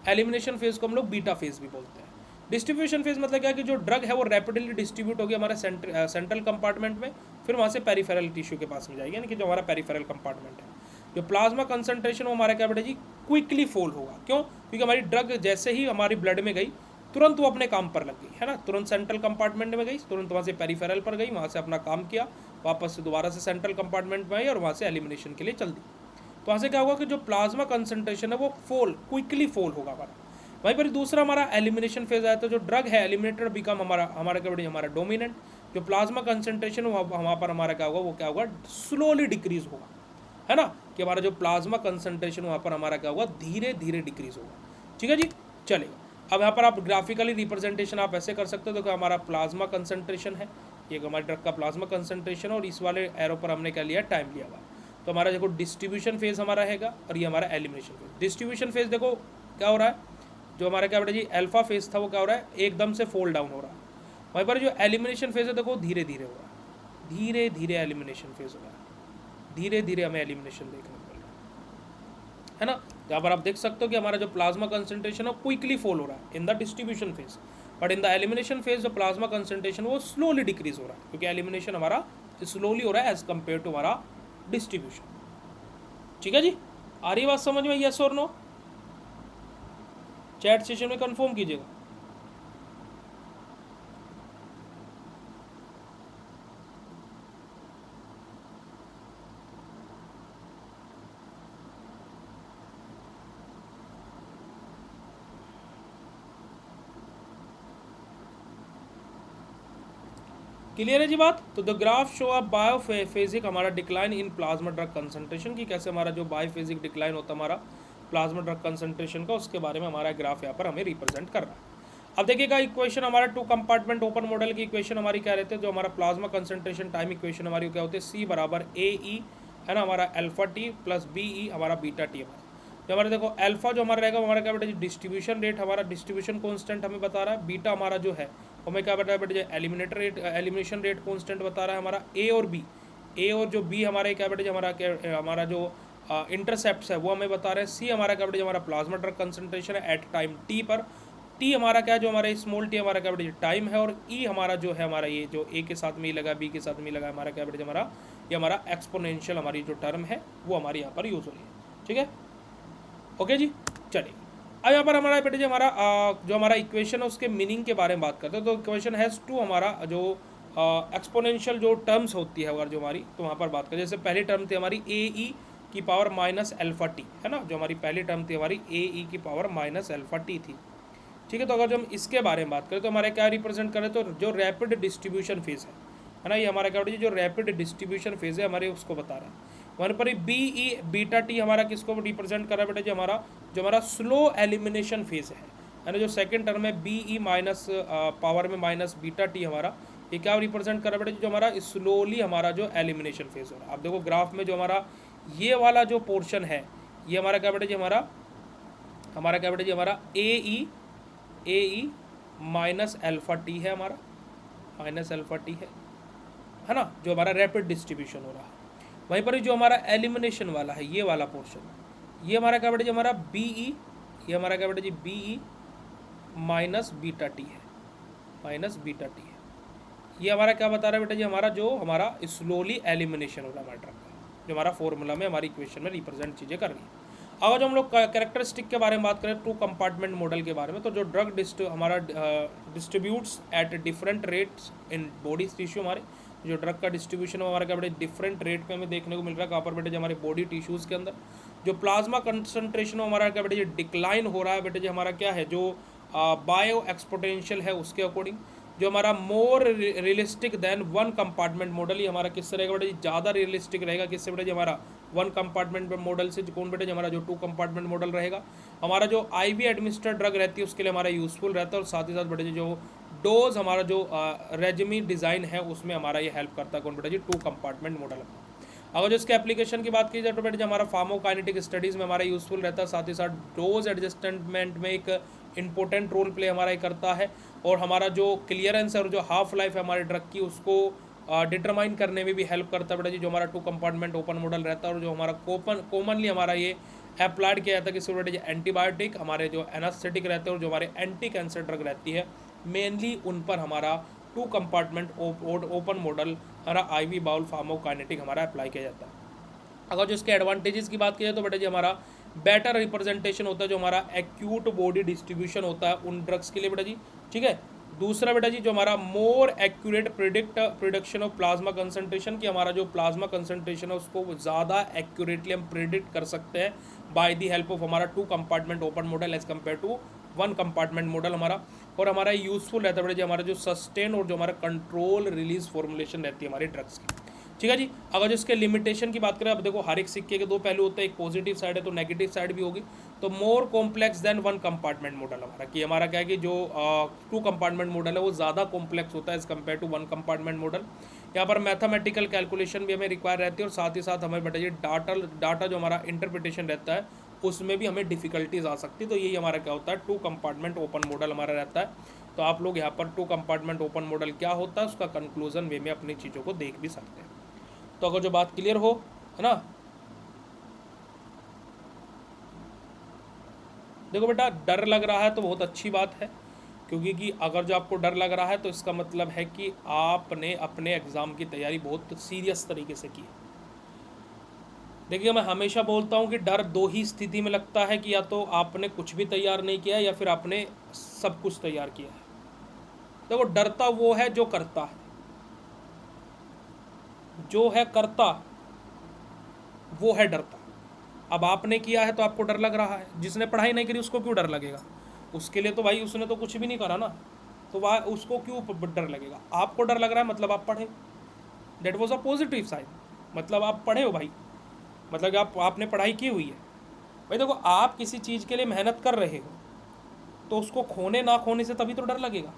एलिमिनेशन फेज को हम लोग बीटा फेज भी बोलते हैं। डिस्ट्रीब्यूशन फेज मतलब क्या है कि जो ड्रग है वो रैपिडली डिस्ट्रीब्यूट होगी हमारे सेंट्रल कंपार्टमेंट में, फिर वहाँ से पेरिफेरल टिश्यू के पास में जाएगी, यानी कि जो हमारा पेरिफेरल कंपार्टमेंट है। जो प्लाज्मा कंसंट्रेशन वो हमारा क्या बेटा जी क्विकली फॉल होगा, क्यों? क्योंकि हमारी ड्रग जैसे ही हमारी ब्लड में गई तुरंत वो अपने काम पर लग गई, है ना, तुरंत सेंट्रल कंपार्टमेंट में गई, तुरंत वहाँ से पेरिफेरल पर गई, वहाँ से अपना काम किया, वापस से दोबारा से सेंट्रल कंपार्टमेंट में आई और वहाँ से एलिमिनेशन के लिए चल दी। तो वहाँ से क्या होगा कि जो प्लाज्मा कंसंट्रेशन है वो क्विकली फॉल होगा हमारा। वहीं पर दूसरा हमारा एलिमिनेशन फेज आया, तो जो ड्रग है एलिमिनेटेड बिकम हमारा क्या बड़ी हमारा डोमिनेंट। जो प्लाज्मा कंसंट्रेशन वहाँ पर हमारा क्या होगा, वो क्या होगा स्लोली डिक्रीज होगा, है ना, कि हमारा जो प्लाज्मा कंसंट्रेशन वहाँ पर हमारा क्या होगा धीरे धीरे डिक्रीज होगा। ठीक है जी, चलेगा। अब यहाँ पर आप ग्राफिकली रिप्रेजेंटेशन आप ऐसे कर सकते हो, तो हमारा प्लाज्मा कंसंट्रेशन है, ये हमारे ड्रग का प्लाज्मा कंसंट्रेशन, और इस वाले एरो पर हमने क्या लिया, टाइम लिया हुआ। तो हमारा देखो डिस्ट्रीब्यूशन फेज हमारा रहेगा और ये हमारा एलिमिनेशन फेज। डिस्ट्रीब्यूशन फेज देखो क्या हो रहा है, जो हमारा क्या बेटा जी अल्फा फेज था वो क्या हो रहा है, एकदम से फोल्ड डाउन हो रहा है। वहीं पर जो एलिमिनेशन फेज है देखो धीरे धीरे हो रहा है, धीरे धीरे एलिमिनेशन फेज हो रहा है, धीरे धीरे हमें एलिमिनेशन देखने को मिल रहा है ना। यहाँ पर आप देख सकते हो कि हमारा जो प्लाज्मा कंसंट्रेशन है क्विकली फॉल हो रहा है in the distribution phase, but in the elimination phase जो प्लाज्मा कंसंट्रेशन वो स्लोली डिक्रीज हो रहा है, क्योंकि एलिमिनेशन हमारा स्लोली हो रहा है एज कम्पेयर टू हमारा डिस्ट्रीब्यूशन। ठीक है जी, आ रही बात समझ में, यस और नो? चैट सेशन में कंफर्म कीजिएगा। क्लियर है जी बात? तो द ग्राफ शो अ बायोफेजिक हमारा decline in plasma drug concentration की, कैसे हमारा जो बायोफेजिक डिक्लाइन होता है हमारा प्लाज्मा ड्रग कंसंट्रेशन का, उसके बारे में हमारा ग्राफ यहाँ पर हमें रिप्रेजेंट कर रहा है। अब देखिएगा इक्वेशन हमारा 2 कंपार्टमेंट ओपन मॉडल की इक्वेशन हमारी क्या रहती है, जो हमारा प्लाज्मा कंसंट्रेशन टाइम इक्वेशन हमारी क्या होती है, C बराबर AE, है ना, हमारा अल्फा टी प्लस BE हमारा बीटा टी हमारा। जो हमारा देखो अल्फा जो हमारा रहेगा हमारा क्या बेटा डिस्ट्रीब्यूशन रेट, हमारा डिस्ट्रीब्यूशन कॉन्स्टेंट हमें बता रहा है। बीटा हमारा जो है हमें क्या बता रहा है, एलिमिनेशन रेट कॉन्स्टेंट बता रहा है हमारा। ए और बी, ए और जो बी हमारे क्या बेटे हमारा जो इंटरसेप्ट है वो हमें बता रहे हैं। सी हमारा क्या बेटे हमारा प्लाज्मा ड्रग कंसंट्रेशन है एट टाइम टी पर। टी हमारा क्या जो हमारा स्मॉल टी हमारा क्या बेटे टाइम है। और ई हमारा जो है हमारा ये जो ए के साथ में ही लगा, बी के साथ में ही लगा, हमारा क्या बेटे हमारा ये हमारा एक्सपोनेंशियल हमारी जो टर्म है वो हमारी यहाँ पर यूज़ हो रही है। ठीक है, ओके जी, चलिए अब यहाँ पर हमारा बेटे जी हमारा जो हमारा इक्वेशन है उसके मीनिंग के बारे में बात करते हैं। तो इक्वेशन हैज़ टू हमारा जो एक्सपोनेंशियल जो टर्म्स होती है अगर जो हमारी, तो वहाँ पर बात करें जैसे पहली टर्म थी हमारी AE की पावर माइनस अल्फा टी, है ना, जो हमारी पहली टर्म थी हमारी AE की पावर माइनस अल्फा टी थी। ठीक है। तो अगर जो हम इसके बारे में बात करें तो हमारे क्या रिप्रेजेंट करें, तो जो रैपिड डिस्ट्रीब्यूशन फेज है ना, ये हमारा क्या बेटा जो रैपिड डिस्ट्रीब्यूशन फेज है हमारे उसको बता रहा है। वहाँ पर बी ई बीटा टी हमारा किसको रिप्रेजेंट कर रहा है बेटा, जो हमारा स्लो एलिमिनेशन फेज है ना, जो सेकंड टर्म है बी ई माइनस पावर में माइनस बीटा टी हमारा, ये क्या रिप्रेजेंट कर रहा है बेटा, जो हमारा स्लोली हमारा जो एलिमिनेशन फेज हो रहा है। आप देखो ग्राफ में जो हमारा ये वाला जो पोर्शन है, ये हमारा क्या बेटा जी हमारा क्या बेटा जी हमारा ए ई माइनस अल्फा टी है, हमारा माइनस अल्फा टी है ना, जो हमारा रैपिड डिस्ट्रीब्यूशन हो रहा है। वहीं पर जो हमारा एलिमिनेशन वाला है ये वाला पोर्शन, ये हमारा क्या बेटा जी हमारा बी ई, ये हमारा क्या बेटा जी B e minus beta t है, माइनस बीटा टी है। ये हमारा क्या बता रहा है बेटा जी, हमारा स्लोली एलिमिनेशन हो रहा है हमारे ड्रग का, जो हमारा फॉर्मूला में हमारी इक्वेशन में रिप्रेजेंट चीज़ें कर रही है। अगर जो हम लोग कैरेक्टरिस्टिक के बारे में बात करें, टू कंपार्टमेंट मॉडल के बारे में, तो जो ड्रग हमारा distributes at different rates in body tissue, हमारे जो ड्रग का डिस्ट्रीब्यूशन है हमारा क्या बेटे डिफरेंट रेट पे हमें देखने को मिल रहा है। कहाँ पर बेटे जो हमारे बॉडी टिश्यूज़ के अंदर जो प्लाज्मा कंसनट्रेशन हमारा क्या बेटे डिक्लाइन हो रहा है बेटे, जो हमारा क्या है जो बायो एक्सपोटेंशियल है उसके अकॉर्डिंग, जो हमारा more realistic than one compartment model, ये हमारा किससे रहेगा बेटा जी, ज़्यादा रियलिस्टिक रहेगा किससे बेटा जी, हमारा वन कंपार्टमेंट मॉडल से। कौन बेटा जी, हमारा जो टू कंपार्टमेंट मॉडल रहेगा, हमारा जो आईवी एडमिनिस्ट्रेड ड्रग रहती है उसके लिए हमारा यूजफुल रहता है, और साथ ही साथ बेटा जी जो डोज हमारा जो रेजिमी डिज़ाइन है उसमें हमारा ये हेल्प करता है। कौन बेटा जी, टू कंपार्टमेंट मॉडल। अगर जो इसके एप्लीकेशन की बात की जाए तो बेटा जी हमारा फार्माकोकाइनेटिक स्टडीज़ में हमारा यूजफुल रहता है, साथ ही साथ डोज एडजस्टमेंट में एक इंपॉर्टेंट रोल प्ले हमारा ये करता है, और हमारा जो क्लियरेंस और जो हाफ लाइफ है हमारे ड्रग की उसको डिटरमाइन करने में भी हेल्प करता है बेटा जी, जो हमारा टू कंपार्टमेंट ओपन मॉडल रहता है। और जो हमारा कॉमनली हमारा ये अप्लाइड किया जाता है कि बेटा जी एंटीबायोटिक हमारे जो एनास्थेटिक रहते हैं और जो हमारे एंटी कैंसर ड्रग रहती है मेनली उन पर हमारा टू कंपार्टमेंट ओपन मॉडल हमारा आईवी बाउल फार्माकोकाइनेटिक हमारा अप्लाई किया जाता है। अगर जो इसके एडवांटेजेस की बात की जाए तो बेटा जी हमारा बेटर रिप्रेजेंटेशन होता है, जो हमारा एक्यूट बॉडी डिस्ट्रीब्यूशन होता है उन ड्रग्स के लिए बेटा जी, ठीक है। दूसरा बेटा जी जो हमारा more accurate prediction of plasma concentration, कि हमारा जो प्लाज्मा कंसंट्रेशन है उसको ज़्यादा एक्यूरेटली हम प्रिडिक्ट कर सकते हैं बाय दी हेल्प ऑफ हमारा two compartment open model as compare to one compartment model हमारा। और हमारा यूजफुल रहता है बेटा जी हमारा जो सस्टेन और जो हमारा कंट्रोल रिलीज फॉर्मुलेशन रहती है हमारी ड्रग्स की, ठीक है जी। अगर जो इसके लिमिटेशन की बात करें, अब देखो हर एक सिक्के के दो पहलू होते हैं, एक पॉजिटिव साइड है तो नेगेटिव साइड भी होगी। तो more complex than one compartment model हमारा, कि हमारा क्या है कि जो टू कंपार्टमेंट मॉडल है वो ज़्यादा कॉम्प्लेक्स होता है as compare to one compartment model. यहाँ पर मैथमेटिकल कैलकुलेशन भी हमें रिक्वायर रहती है, और साथ ही साथ हमें बेटा ये डाटा जो हमारा इंटरप्रिटेशन रहता है उसमें भी हमें डिफ़िकल्टीज आ सकती है। तो यही हमारा क्या होता है, टू कंपार्टमेंट ओपन मॉडल हमारा रहता है। तो आप लोग यहाँ पर टू कंपार्टमेंट ओपन मॉडल क्या होता है उसका कंक्लूजन वे में अपनी चीज़ों को देख भी सकते हैं। तो अगर जो बात क्लियर हो, है ना। देखो बेटा डर लग रहा है तो बहुत अच्छी बात है, क्योंकि कि अगर जो आपको डर लग रहा है तो इसका मतलब है कि आपने अपने एग्ज़ाम की तैयारी बहुत सीरियस तरीके से की है। देखिए मैं हमेशा बोलता हूँ कि डर दो ही स्थिति में लगता है, कि या तो आपने कुछ भी तैयार नहीं किया या फिर आपने सब कुछ तैयार किया है। देखो डरता वो है जो करता है, जो है करता वो है डरता। अब आपने किया है तो आपको डर लग रहा है, जिसने पढ़ाई नहीं करी उसको क्यों डर लगेगा, उसके लिए तो भाई उसने तो कुछ भी नहीं करा ना, तो वह उसको क्यों डर लगेगा। आपको डर लग रहा है मतलब आप पढ़े, that was a positive side, मतलब आप पढ़े हो भाई, मतलब कि आपने पढ़ाई की हुई है। भाई देखो आप किसी चीज़ के लिए मेहनत कर रहे हो तो उसको खोने ना खोने से तभी तो डर लगेगा।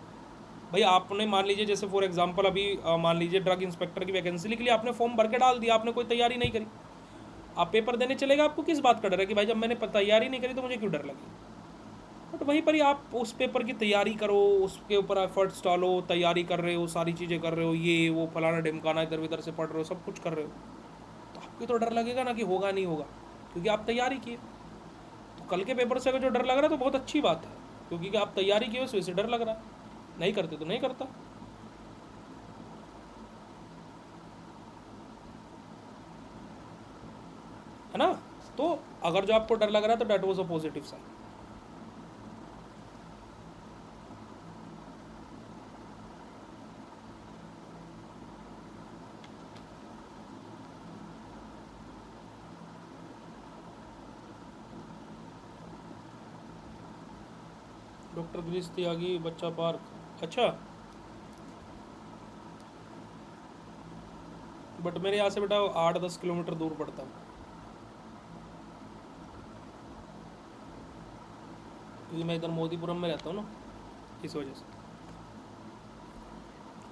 भाई आपने मान लीजिए जैसे फॉर एग्जांपल अभी मान लीजिए ड्रग इंस्पेक्टर की वैकेंसी के लिए आपने फॉर्म भर के डाल दिया, आपने कोई तैयारी नहीं करी, आप पेपर देने चलेगा, आपको किस बात का डर है कि भाई जब मैंने तैयारी नहीं करी तो मुझे क्यों डर लगी। बट वहीं पर ही आप उस पेपर की तैयारी करो, उसके ऊपर एफर्ट्स डालो, तैयारी कर रहे हो, सारी चीज़ें कर रहे हो, ये वो फलाना ढिमकाना इधर उधर से पढ़ रहे हो, सब कुछ कर रहे हो, तो आपको तो डर लगेगा ना कि होगा नहीं होगा, क्योंकि आप तैयारी किए। तो कल के पेपर से अगर जो डर लग रहा है तो बहुत अच्छी बात है, क्योंकि आप तैयारी किए उस वजह से डर लग रहा है, नहीं करते तो नहीं करता, है ना। तो अगर जो आपको डर लग रहा है तो that was a positive sign. Doctor गृहस्थी आ गई, बच्चा पार्क, अच्छा। बट मेरे यहाँ से बेटा 8-10 किलोमीटर दूर पड़ता है, क्योंकि मैं इधर मोदीपुरम में रहता हूँ ना, इस वजह से।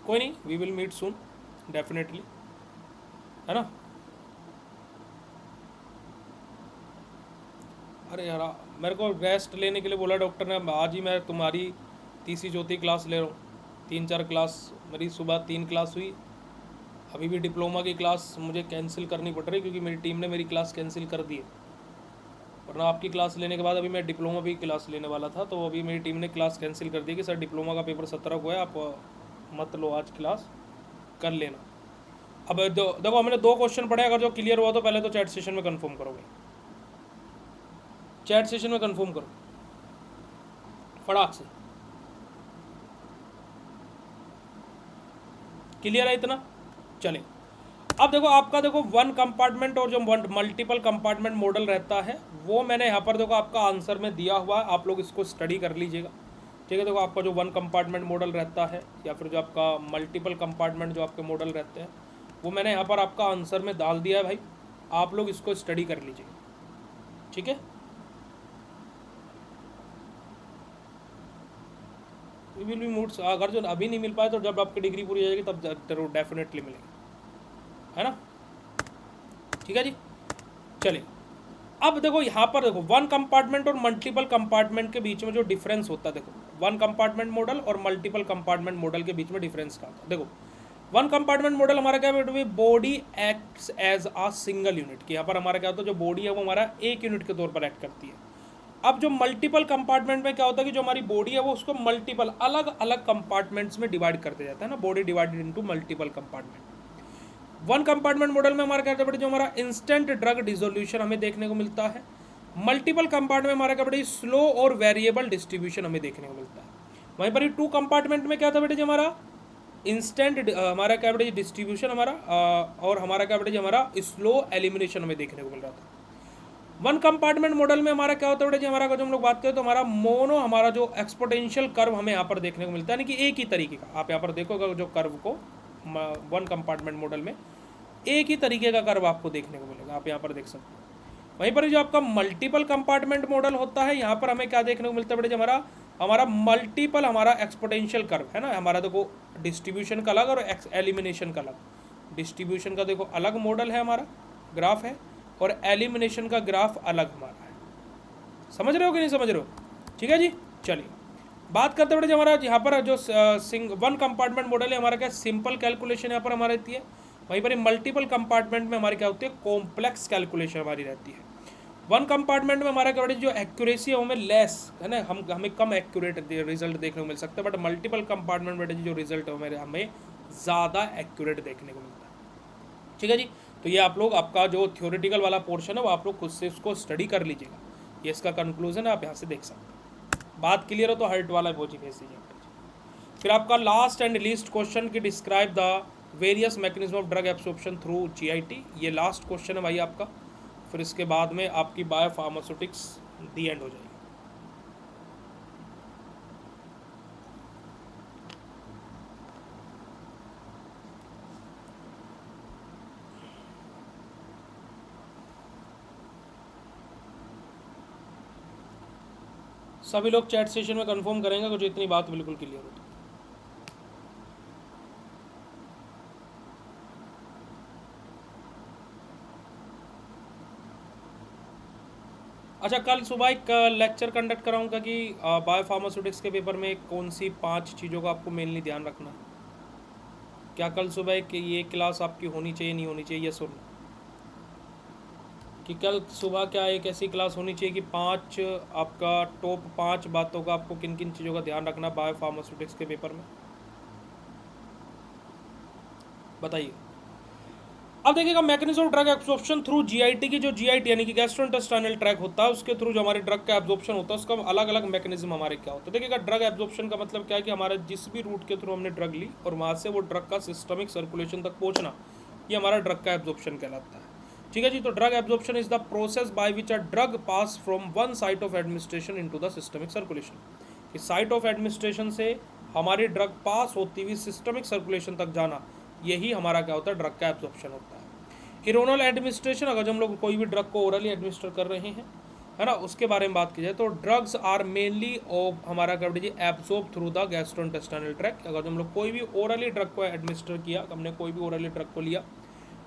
कोई नहीं, we will meet soon definitely, है ना। अरे यार, मेरे को रेस्ट लेने के लिए बोला डॉक्टर ने। आज ही मैं तुम्हारी तीसरी चौथी क्लास ले रहा हूँ, 3-4 क्लास मेरी सुबह 3 क्लास हुई। अभी भी डिप्लोमा की क्लास मुझे कैंसिल करनी पड़ रही, क्योंकि मेरी टीम ने मेरी क्लास कैंसिल कर दी है। वरना आपकी क्लास लेने के बाद अभी मैं डिप्लोमा भी क्लास लेने वाला था, तो अभी मेरी टीम ने क्लास कैंसिल कर दी कि सर डिप्लोमा का पेपर 17 को है, आप मत लो आज क्लास, कर लेना। अब देखो हमने 2 क्वेश्चन पढ़े, अगर जो क्लियर हुआ तो पहले तो चैट सेशन में कंफर्म करोगे, चैट सेशन में कंफर्म करो फटाक से। क्लियर है इतना? चले, अब देखो आपका देखो 1 कंपार्टमेंट और जो मल्टीपल कंपार्टमेंट मॉडल रहता है, वो मैंने यहाँ पर देखो आपका आंसर में दिया हुआ है, आप लोग इसको स्टडी कर लीजिएगा। ठीक है, देखो आपका जो 1 कंपार्टमेंट मॉडल रहता है, या फिर जो आपका मल्टीपल कंपार्टमेंट जो आपके मॉडल रहते हैं, वो मैंने यहाँ पर आपका आंसर में डाल दिया है भाई, आप लोग इसको स्टडी कर लीजिएगा। ठीक है, विल बी मूड्स, अगर जो अभी नहीं मिल पाए तो जब आपकी डिग्री पूरी हो जाएगी तब जरूर डेफिनेटली मिलेगी, है ना। ठीक है जी, चलिए अब देखो यहाँ पर देखो 1 कंपार्टमेंट और मल्टीपल कंपार्टमेंट के बीच में जो डिफरेंस होता है, देखो 1 कंपार्टमेंट मॉडल और मल्टीपल कंपार्टमेंट मॉडल के बीच में डिफरेंस क्या होता है। देखो 1 कंपार्टमेंट मॉडल हमारा क्या है, body acts as a single unit, कि यहाँ पर हमारा क्या होता है, जो बॉडी है वो हमारा एक यूनिट के तौर पर एक्ट करती है। अब जो मल्टीपल कंपार्टमेंट में क्या होता है कि जो हमारी बॉडी है वो उसको मल्टीपल अलग अलग कंपार्टमेंट्स में डिवाइड करते जाता है ना, body divided into multiple compartment. 1 compartment model में हमारा क्या होता है, जो हमारा इंस्टेंट ड्रग डिसोल्यूशन हमें देखने को मिलता है। मल्टीपल कंपार्टमेंट में हमारा क्या बेटा, स्लो और वेरिएबल डिस्ट्रीब्यूशन हमें देखने को मिलता है। वहीं पर 2 कंपार्टमेंट में क्या था बेटे, जो हमारा इंस्टेंट हमारा क्या बेटे डिस्ट्रीब्यूशन हमारा और हमारा क्या बेटे हमारा स्लो एलिमिनेशन हमें देखने को मिल रहा था। 1 कंपार्टमेंट मॉडल में हमारा क्या होता है बेटा जी, हमारा जो हम लोग बात करें तो हमारा मोनो, हमारा जो एक्सपोनेंशियल कर्व हमें यहाँ पर देखने को मिलता है, यानी कि एक ही तरीके का, आप यहाँ पर देखोगे जो कर्व को 1 कंपार्टमेंट मॉडल में एक ही तरीके का कर्व आपको देखने को मिलेगा, आप यहाँ पर देख सकते हो। वहीं पर जो आपका मल्टीपल कंपार्टमेंट मॉडल होता है, यहाँ पर हमें क्या देखने को मिलता है बेटा जी, हमारा हमारा मल्टीपल हमारा एक्सपोनेंशियल कर्व है ना, हमारा देखो डिस्ट्रीब्यूशन का अलग और एलिमिनेशन का अलग। डिस्ट्रीब्यूशन का देखो अलग मॉडल है, हमारा ग्राफ है, और एलिमिनेशन का ग्राफ अलग हमारा है। समझ रहे हो कि नहीं समझ रहे हो? ठीक है जी, चलिए बात करते हैं बेटा हमारा यहाँ पर जो 1 कंपार्टमेंट मॉडल है, हमारा क्या सिंपल कैलकुलेशन यहाँ पर हमारी रहती है। वहीं पर मल्टीपल कंपार्टमेंट में हमारी क्या होती है, कॉम्प्लेक्स कैलकुलेशन हमारी रहती है। 1 कंपार्टमेंट में हमारा क्या बेटा जो एक्यूरेसी है वो हमें लेस है ना, हमें कम एक्यूरेट रिजल्ट देखने को मिल सकता है, बट मल्टीपल कंपार्टमेंट में जो रिजल्ट है हमें ज़्यादा एक्यूरेट देखने को मिलता है। ठीक है जी, तो ये आप लोग आपका जो थ्योरेटिकल वाला पोर्शन है वो आप लोग खुद से उसको स्टडी कर लीजिएगा, ये इसका कंक्लूजन है, आप यहाँ से देख सकते हैं। बात क्लियर हो तो हर्ट वाला पहुँची भेज दीजिए। फिर आपका लास्ट एंड लीस्ट क्वेश्चन की describe the various mechanism of drug absorption through GIT, ये लास्ट क्वेश्चन है भाई आपका। फिर इसके बाद में आपकी बायोफार्मास्यूटिक्स दी एंड हो जाएगी। सभी लोग चैट सेशन में कंफर्म करेंगे कुछ इतनी बात बिल्कुल क्लियर हो तो। अच्छा, कल सुबह एक लेक्चर कंडक्ट कराऊंगा कि बायोफार्मास्यूटिक्स के पेपर में कौन सी 5 चीज़ों का आपको मेनली ध्यान रखना है। क्या कल सुबह ये क्लास आपकी होनी चाहिए, नहीं होनी चाहिए, ये सुन कि कल सुबह क्या एक ऐसी क्लास होनी चाहिए कि 5 आपका टॉप 5 बातों का आपको किन किन चीज़ों का ध्यान रखना बायोफार्मास्यूटिक्स के पेपर में, बताइए। अब देखिएगा mechanism of drug absorption through GIT की, जो जीआईटी यानी कि गैस्ट्रोइंटेस्टाइनल ट्रैक होता है, उसके थ्रू जो हमारे ड्रग का एब्जॉर्प्शन होता है उसका अलग अलग मैकेनिज्म हमारे क्या होता है। देखिएगा ड्रग एब्जॉर्प्शन का मतलब क्या है कि हमारा जिस भी रूट के थ्रू हमने ड्रग ली और वहाँ से वो ड्रग का सिस्टमिक सर्कुलेशन तक पहुँचना, ये हमारा ड्रग का एब्जॉर्प्शन कहलाता है। ठीक है जी, तो drug absorption is the process by which a drug pass from one site of administration into the systemic circulation. कि साइट ऑफ एडमिनिस्ट्रेशन से हमारी ड्रग पास होती हुई सिस्टमिक सर्कुलेशन तक जाना, यही हमारा क्या होता है, ड्रग का एब्जॉर्प्शन होता है। इरोनल एडमिनिस्ट्रेशन, अगर हम लोग कोई भी ड्रग को ओरली एडमिनिस्टर कर रहे हैं, है ना, उसके बारे में बात की जाए तो ड्रग्स आर मेनली ऑफ हमारा क्या लीजिए absorb through the gastrointestinal tract. अगर हम लोग कोई भी ओरली ड्रग को एडमिनिस्टर किया, हमने कोई भी ओरली ड्रग को लिया,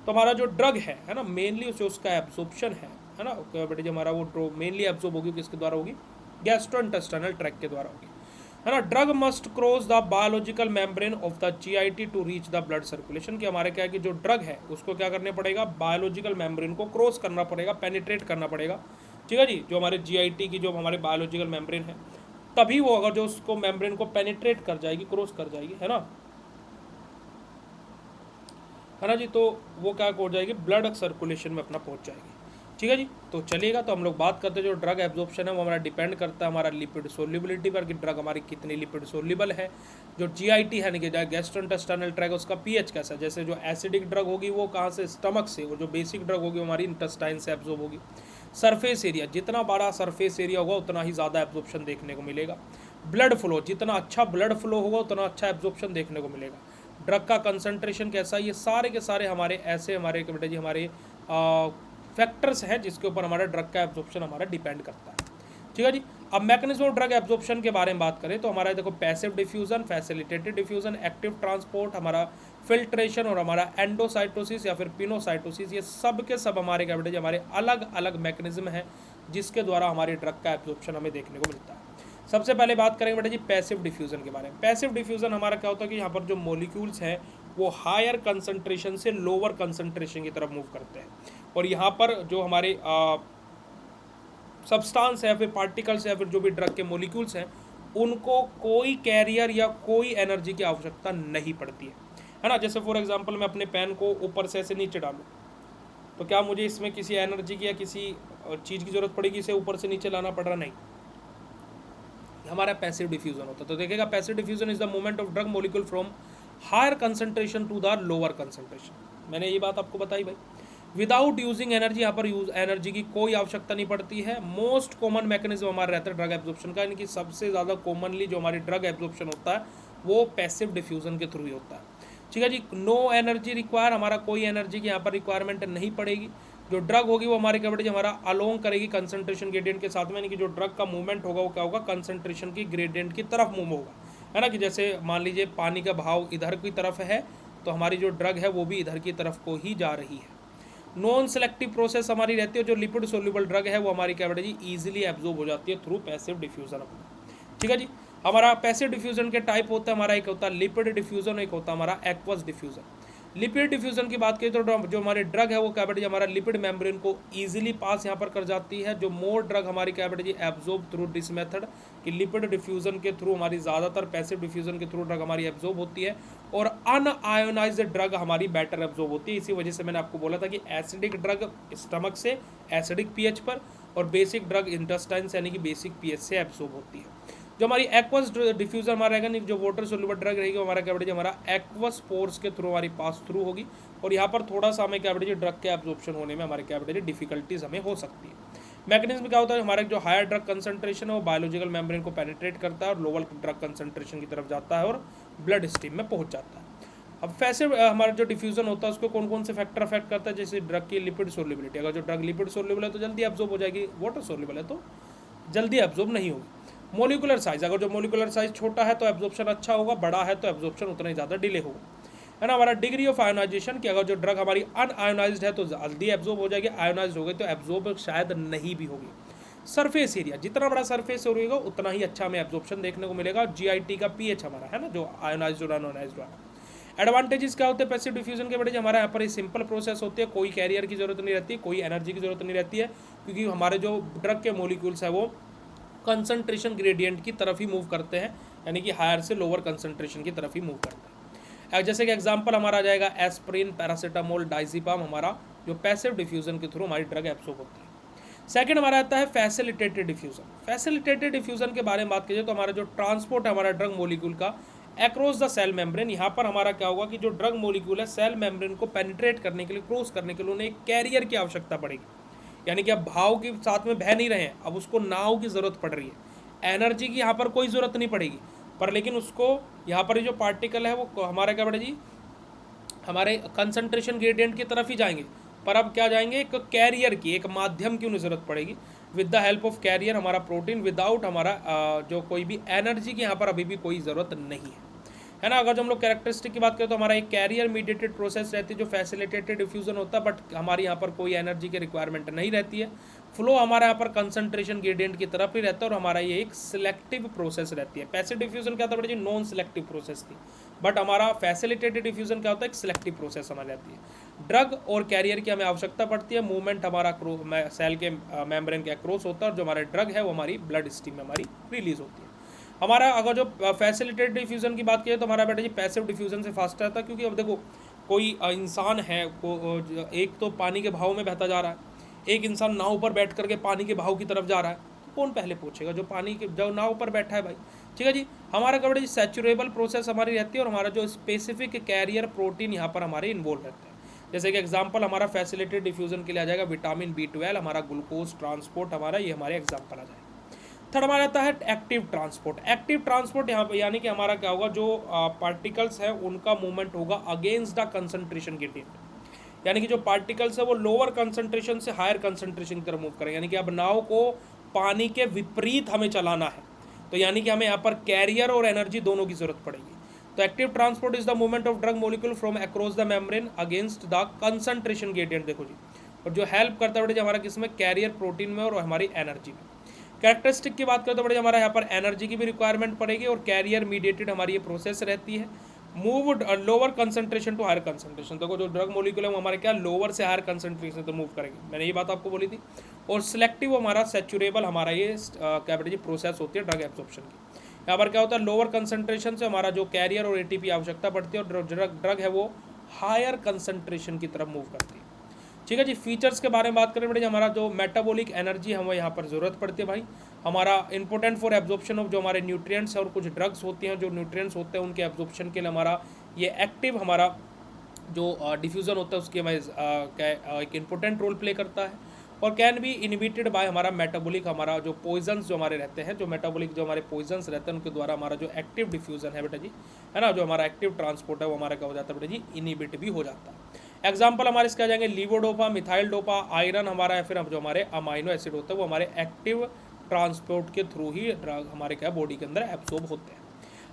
तो हमारा जो ड्रग है ना, मेनली उसे उसका एब्जॉर्प्शन है ना, बेटे जी हमारा वो मेनली एब्जॉर्ब होगी, किसके द्वारा होगी, गैस्ट्रोइंटेस्टाइनल ट्रैक्ट के द्वारा होगी, है ना। Drug must cross the biological membrane of the GIT to reach the blood circulation, कि हमारे क्या है कि जो ड्रग है उसको क्या करने पड़ेगा, बायोलॉजिकल मेम्ब्रेन को क्रॉस करना पड़ेगा, पेनिट्रेट करना पड़ेगा, ठीक है जी, जो हमारे जीआईटी की जो हमारे बायोलॉजिकल मेम्ब्रेन है, तभी वो अगर जो उसको मेम्ब्रेन को पेनिट्रेट कर जाएगी, क्रॉस कर जाएगी, है ना जी, तो वो क्या हो जाएगी, ब्लड सर्कुलेशन में अपना पहुंच जाएगी, ठीक है जी। तो चलिएगा, तो हम लोग बात करते हैं जो ड्रग एब्जॉर्प्शन है वो हमारा डिपेंड करता है हमारा लिपिड सोल्युबिलिटी पर, कि ड्रग हमारी कितनी लिपिड सोल्यूबल है। जो जीआईटी है कि गैस्ट्रोइंटेस्टाइनल ट्रैक्ट, उसका पीएच कैसा है, जैसे जो एसिडिक ड्रग होगी वो कहाँ से, स्टमक से, और जो बेसिक ड्रग होगी हमारी इंटेस्टाइन से एब्जॉर्ब होगी। सरफेस एरिया, जितना बड़ा सरफेस एरिया होगा उतना ही ज़्यादा एब्जॉर्प्शन देखने को मिलेगा। ब्लड फ्लो, जितना अच्छा ब्लड फ्लो होगा उतना अच्छा एब्जॉर्प्शन देखने को मिलेगा। ड्रग का कंसंट्रेशन कैसा, ये सारे के सारे हमारे ऐसे हमारे बेटे जी हमारे फैक्टर्स हैं जिसके ऊपर हमारा ड्रग का एब्जॉर्प्शन हमारा डिपेंड करता है, ठीक है जी। अब मैकेनिज्म ऑफ ड्रग एब्जॉर्प्शन के बारे में बात करें तो हमारा देखो passive diffusion, facilitated diffusion, active transport, हमारा फिल्ट्रेशन और हमारा एंडोसाइटोसिस या फिर पिनोसाइटोसिस, ये सब के सब हमारे क्या बेटे हमारे अलग अलग मैकेनिज्म है जिसके द्वारा हमारे ड्रग का एब्जॉर्प्शन हमें देखने को मिलता है। सबसे पहले बात करेंगे बेटा जी पैसिव डिफ्यूजन के बारे में। पैसिव डिफ्यूजन हमारा क्या होता है कि यहाँ पर जो मॉलिक्यूल्स हैं वो हायर कंसंट्रेशन से लोअर कंसंट्रेशन की तरफ मूव करते हैं, और यहाँ पर जो हमारे सब्सटेंस है, फिर पार्टिकल्स है, फिर जो भी ड्रग के मॉलिक्यूल्स हैं, उनको कोई कैरियर या कोई एनर्जी की आवश्यकता नहीं पड़ती है ना। जैसे फॉर एग्जांपल मैं अपने पेन को ऊपर से ऐसे नीचे डालूँ, तो क्या मुझे इसमें किसी एनर्जी की या किसी चीज़ की जरूरत पड़ेगी, इसे ऊपर से नीचे लाना पड़ रहा, नहीं, हमारा पैसिव डिफ्यूजन होता है। तो देखिएगा passive diffusion is the movement of drug molecule from higher concentration to the lower concentration. मैंने ये बात आपको बताई भाई, विदाउट यूजिंग एनर्जी, यहाँ पर यूज एनर्जी की कोई आवश्यकता नहीं पड़ती है। मोस्ट कॉमन मैकेनिज्म हमारा रहता है ड्रग एब्जॉर्प्शन का, यानी कि सबसे ज़्यादा कॉमनली जो हमारी ड्रग एब्जॉर्प्शन होता है वो पैसिव डिफ्यूजन के थ्रू ही होता है, ठीक है जी। नो एनर्जी रिक्वायर, हमारा कोई एनर्जी की यहाँ पर रिक्वायरमेंट नहीं पड़ेगी। जो ड्रग होगी वो हमारे क्या बेटे हमारा अलोंग करेगी कंसंट्रेशन ग्रेडियंट के साथ में, यानी कि जो ड्रग का मूवमेंट होगा वो क्या होगा, कंसंट्रेशन की ग्रेडियंट की तरफ मूव होगा, है ना। कि जैसे मान लीजिए पानी का भाव इधर की तरफ है तो हमारी जो ड्रग है वो भी इधर की तरफ को ही जा रही है। नॉन सेलेक्टिव प्रोसेस हमारी रहती है, जो लिपिड सोल्यूबल ड्रग है वो हमारी क्या बेटा जी ईजिली एब्जॉर्ब हो जाती है थ्रू पैसिव डिफ्यूजन, ठीक है जी। हमारा पैसिव डिफ्यूजन के टाइप होता है, हमारा एक होता है लिपिड डिफ्यूजन, एक होता है हमारा एक्वस डिफ्यूजन। लिपिड डिफ्यूजन की बात करें तो जो हमारी ड्रग है वो क्या बेटा जी हमारा लिपिड मेम्ब्रेन को इजीली पास यहाँ पर कर जाती है। जो मोर ड्रग हमारी क्या बेटा जी एब्जॉर्ब थ्रू दिस मेथड, कि लिपिड डिफ्यूजन के थ्रू हमारी ज़्यादातर पैसिव डिफ्यूजन के थ्रू ड्रग हमारी एब्जॉर्ब होती है, और अनआयोनाइज्ड ड्रग हमारी बेटर एब्जॉर्ब होती है। इसी वजह से मैंने आपको बोला था कि एसिडिक ड्रग स्टमक से एसिडिक पीएच पर, और बेसिक ड्रग इंटेस्टाइन से यानी कि बेसिक पीएच से एब्जॉर्ब होती है। जो हमारी एक्वस डिफ्यूजर हमारा रहेगा नहीं, जो वाटर सोल्यूबल ड्रग रहेगी हमारा क्या बेटे हमारा एक्वस पोर्स के थ्रू हमारी पास थ्रू होगी, और यहाँ पर थोड़ा सा हमें क्या बेटे ड्रग के एब्जॉर्प्शन होने में हमारे क्या बेटे डिफिकल्टीज हमें हो सकती है। मैकेनिज्म क्या होता है, हमारा जो हायर ड्रग कंसंट्रेशन है वो बायोलॉजिकल मेम्ब्रेन को पेनिट्रेट करता है और लोअर ड्रग कंसंट्रेशन की तरफ जाता है और ब्लड स्ट्रीम में पहुंच जाता है। अब पैसिव हमारा जो डिफ्यूजन होता है उसको कौन कौन से फैक्टर अफेक्ट करता है, जैसे ड्रग की लिपिड सोल्युबिलिटी, अगर जो ड्रग लिपिड सोल्युबल है तो जल्दी एब्जॉर्ब हो जाएगी, वाटर सोल्युबल है तो जल्दी एब्जॉर्ब नहीं होगी। मोलिकुलर साइज, अगर जो मोलिकुलर साइज छोटा है तो एब्जॉर्प्शन अच्छा होगा, बड़ा है तो एब्जॉर्प्शन उतना ही ज़्यादा डिले होगा, है ना। हमारा डिग्री ऑफ आयोनाइजेशन, कि अगर जो ड्रग हमारी अनआयोनाइज्ड है तो जल्दी एब्जॉर्ब हो जाएगी, आयोनाइज्ड हो गई तो एब्जॉर्ब शायद नहीं भी होगी। सरफेस एरिया, जितना बड़ा सरफेस एरिया होगा उतना ही अच्छा हमें एब्जॉर्प्शन देखने को मिलेगा। जीआईटी का पीएच हमारा है ना, जो आयोनाइज्ड और अनआयोनाइज्ड वाला। एडवांटेजेस क्या होते हैं पैसिव डिफ्यूजन के बेटे, हमारे यहाँ पर सिंपल प्रोसेस होती है, कोई कैरियर की जरूरत नहीं रहती, कोई एनर्जी की जरूरत नहीं रहती है, क्योंकि हमारे जो ड्रग के मोलिक्यूल्स है वो कंसंट्रेशन ग्रेडियंट की तरफ ही मूव करते हैं, यानी कि हायर से लोअर कंसंट्रेशन की तरफ ही मूव करते हैं। जैसे कि एग्जांपल हमारा आ जाएगा एस्प्रिन, पैरासीटामोल, डाइजिपाम, हमारा जो पैसिव डिफ्यूजन के थ्रू हमारी ड्रग एब्सॉर्ब होती है। सेकंड हमारा आता है फैसिलिटेटेड डिफ्यूजन। फैसिलिटेटेड डिफ्यूजन के बारे में बात कीजिए तो हमारा जो ट्रांसपोर्ट है हमारा ड्रग मोलिक्यूल का अक्रॉस द सेल मेम्ब्रेन, यहाँ पर हमारा क्या होगा कि जो ड्रग मोलिक्यूल है सेल मेम्ब्रेन को पेनिट्रेट करने के लिए, क्रॉस करने के लिए उन्हें एक कैरियर की आवश्यकता पड़ेगी, यानी कि अब भाव के साथ में बह नहीं रहे हैं, अब उसको नाव की ज़रूरत पड़ रही है। एनर्जी की यहाँ पर कोई ज़रूरत नहीं पड़ेगी, पर लेकिन उसको यहाँ पर जो पार्टिकल है वो हमारा क्या बेटा जी, हमारे कंसंट्रेशन ग्रेडियंट की तरफ ही जाएंगे। पर अब क्या जाएंगे, एक कैरियर की, एक माध्यम की उन्हें ज़रूरत पड़ेगी। With the help of carrier हमारा प्रोटीन, विदाउट हमारा जो कोई भी एनर्जी की यहाँ पर अभी भी कोई ज़रूरत नहीं है ना। अगर जो हम लोग कैरेक्टरिस्टिक की बात करें तो हमारा एक कैरियर मीडिएटेड प्रोसेस रहती है जो फैसिलिटेटेड डिफ्यूजन होता है, बट हमारी यहाँ पर कोई एनर्जी की रिक्वायरमेंट नहीं रहती है। फ्लो हमारा यहाँ पर कंसंट्रेशन ग्रेडियंट की तरफ ही रहता है और हमारा ये एक सिलेक्टिव प्रोसेस रहती है। पैसिव डिफ्यूजन क्या था बेटा जी, नॉन सिलेक्टिव प्रोसेस थी, बट हमारा फैसिलिटेटेड डिफ्यूजन क्या होता है, एक सिलेक्टिव प्रोसेस हमारी रहती है। ड्रग और कैरियर की हमें आवश्यकता पड़ती है। मूवमेंट हमारा सेल के मेम्ब्रेन के अक्रॉस होता है और जो हमारे ड्रग है वो हमारी ब्लड स्ट्रीम में हमारी रिलीज होती है। हमारा अगर जो फैसिलिटेटेड डिफ्यूजन की बात करें तो हमारा बेटा जी पैसिव डिफ्यूजन से फास्ट रहता है, क्योंकि अब देखो कोई इंसान है एक तो पानी के बहाव में बहता जा रहा है, एक इंसान नाव पर बैठ करके पानी के बहाव की तरफ जा रहा है, तो कौन पहले पहुंचेगा, जो नाव पर बैठा है भाई। ठीक है जी। हमारा क्या बेटा जी, सैचुरेबल प्रोसेस हमारी रहती है और हमारा जो स्पेसिफिक कैरियर प्रोटीन यहाँ पर हमारे इन्वॉल्व रहते हैं। जैसे कि एग्जांपल हमारा फैसिलिटेटेड डिफ्यूजन के लिए आ जाएगा विटामिन B12, हमारा ग्लूकोज ट्रांसपोर्ट हमारा, ये हमारे एग्जांपल आ जाएगा। थर्ड हमारा आता है एक्टिव ट्रांसपोर्ट। एक्टिव ट्रांसपोर्ट यहाँ पर यानी कि हमारा क्या होगा, जो पार्टिकल्स है उनका मूवमेंट होगा अगेंस्ट द कंसंट्रेशन ग्रेडियंट, यानी कि जो पार्टिकल्स है वो लोअर कंसंट्रेशन से हायर कंसंट्रेशन की तरफ मूव करेंगे। यानी कि अब नाव को पानी के विपरीत हमें चलाना है, तो यानी कि हमें यहाँ पर कैरियर और एनर्जी दोनों की जरूरत पड़ेगी। तो active transport is the movement of drug molecule from across the membrane against the concentration gradient. देखो जी, और जो हेल्प करता है बेटा हमारा किसमें, कैरियर प्रोटीन में और हमारी एनर्जी में। कैरेक्टरिस्टिक की बात करें तो बड़े हमारा यहाँ पर एनर्जी की भी रिक्वायरमेंट पड़ेगी और कैरियर मीडिएटेड हमारी ये प्रोसेस रहती है। Move lower concentration to higher concentration, देखो जो ड्रग मॉलिक्यूल है वो हमारे क्या लोअर से हायर कंसंट्रेशन तो मूव करेंगे, मैंने ये बात आपको बोली थी। और सिलेक्टिव हमारा सैचुरेबल हमारा ये क्या बेटा जी प्रोसेस होती है ड्रग एब्जॉर्प्शन की। यहाँ पर क्या होता है, लोअर कंसंट्रेशन से हमारा जो कैरियर और ATP आवश्यकता पड़ती है और ड्रग है वो हायर कंसंट्रेशन की तरफ मूव करती है। ठीक है जी। फीचर्स के बारे में बात करें बेटा जी, हमारा जो मेटाबॉलिक एनर्जी हमें यहाँ पर ज़रूरत पड़ती है भाई, हमारा इंपॉर्टेंट फॉर एब्जॉर्प्शन ऑफ जो हमारे न्यूट्रिएंट्स और कुछ ड्रग्स होती हैं, जो न्यूट्रिएंट्स होते हैं उनके एब्जॉर्प्शन के लिए हमारा ये एक्टिव हमारा जो डिफ्यूज़न होता है उसके हमारे एक इंपॉर्टेंट रोल प्ले करता है। और कैन बी इनहिबिटेड बाय हमारा मेटाबॉलिक, हमारा जो पॉइजन्स जो हमारे रहते हैं, जो मेटाबॉलिक जो हमारे पॉइजन्स रहते हैं उनके द्वारा हमारा जो एक्टिव डिफ्यूज़न है बेटा जी, है ना, जो हमारा एक्टिव ट्रांसपोर्ट है वो हमारा क्या हो जाता है बेटा जी, इनहिबिट भी हो जाता है। एग्जाम्पल हमारे इसके आ जाएंगे लीवोडोपा, मिथाइल डोपा, आयरन हमारा, या फिर जो हमारे अमाइनो एसिड होता है वो हमारे एक्टिव ट्रांसपोर्ट के थ्रू ही ड्रग हमारे क्या बॉडी के अंदर एब्सॉर्ब होते हैं।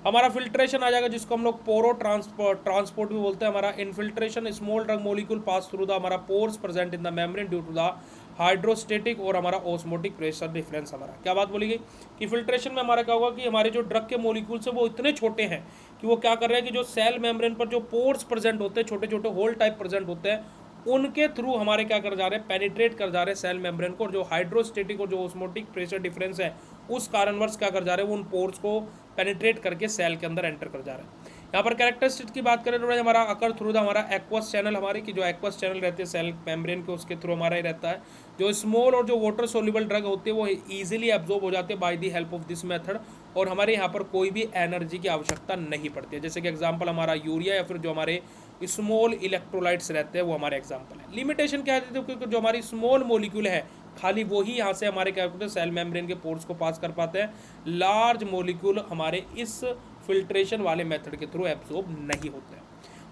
हमारा फिल्ट्रेशन आ जाएगा जिसको हम लोग पोरो ट्रांसपोर्ट भी बोलते हैं। हमारा infiltration, small drug molecule pass through the हमारा pores present in the membrane due to the hydrostatic और हमारा ऑस्मोटिक प्रेशर डिफरेंस। हमारा क्या बात बोली गई कि फिल्ट्रेशन में हमारा क्या होगा कि हमारे जो ड्रग के मॉलिक्यूल्स है वो इतने छोटे हैं कि वो क्या कर रहे हैं कि जो सेल मेम्ब्रेन पर जो पोर्स प्रेजेंट होते हैं, छोटे छोटे होल टाइप प्रेजेंट होते हैं, उनके थ्रू हमारे क्या कर जा रहे हैं, पेनिट्रेट कर जा रहे हैं सेल मेम्ब्रेन को, और जो हाइड्रोस्टेटिक और जो ऑस्मोटिक प्रेशर डिफरेंस है उस कारणवश क्या कर जा रहे हैं, वो उन पोर्स को पेनिट्रेट करके सेल के अंदर एंटर कर जा रहे हैं। यहाँ पर कैरेक्टरिस्टिक की बात करें तो हमारा अकर थ्रू द हमारा एक्वस चैनल, हमारी की जो एक्वस चैनल रहते हैं सेल मेम्ब्रेन के, उसके थ्रू हमारा ही रहता है। जो स्मॉल और जो वाटर सोल्यूबल ड्रग होते हैं वो ईजिली एब्जॉर्ब हो जाते हैं by the help of this method, और हमारे यहाँ पर कोई भी एनर्जी की आवश्यकता नहीं पड़ती है। जैसे कि एग्जांपल हमारा यूरिया या फिर जो हमारे स्मॉल इलेक्ट्रोलाइट्स रहते हैं वो हमारे एग्जांपल है। लिमिटेशन क्या है, क्योंकि जो हमारी स्मॉल मॉलिक्यूल है खाली वही यहाँ से हमारे क्या होते हैं सेल मेम्ब्रेन के पोर्स को पास कर पाते हैं, लार्ज मॉलिक्यूल हमारे इस फिल्ट्रेशन वाले मेथड के थ्रू एब्जॉर्ब नहीं होते हैं।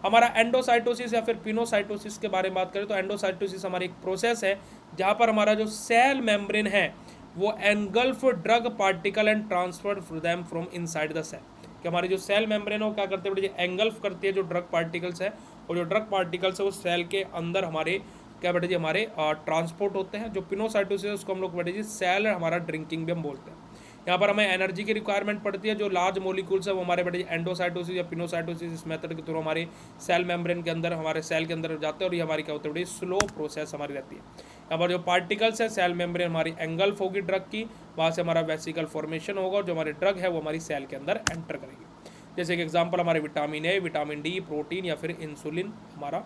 हमारा एंडोसाइटोसिस या फिर पिनोसाइटोसिस के बारे में बात करें तो एंडोसाइटोसिस हमारी एक प्रोसेस है जहाँ पर हमारा जो सेल मेम्ब्रेन है वो engulf drug particle and transfer them from inside the cell, कि हमारी जो सेल मेम्ब्रेन है वो क्या करते हैं, एंगल्फ करती है जो ड्रग पार्टिकल्स है, और जो ड्रग पार्टिकल्स है वो सेल के अंदर हमारे क्या बेटे जी हमारे ट्रांसपोर्ट होते हैं। जो पिनोसाइटोसिस है उसको हम लोग बेटे जी सेल हमारा ड्रिंकिंग भी हम बोलते हैं। यहाँ पर हमें एनर्जी की रिक्वायरमेंट पड़ती है। जो लार्ज मॉलिक्यूल्स है वो हमारे बेटे एंडोसाइटोसिस या पिनोसाइटोसिस इस मेथड के थ्रू हमारे सेल मेम्ब्रेन के अंदर हमारे सेल के अंदर जाते हैं, और ये हमारी क्या होती है बेटे स्लो प्रोसेस हमारी रहती है। यहाँ पर जो पार्टिकल्स है सेल मेम्ब्रेन हमारी एंगल्फ होगी ड्रग की, वहाँ से हमारा वेसिकल फॉर्मेशन होगा और जो हमारी ड्रग है वो हमारी सेल के अंदर एंटर करेगी। जैसे कि एग्जाम्पल हमारे vitamin A, vitamin D, protein या फिर इंसुलिन हमारा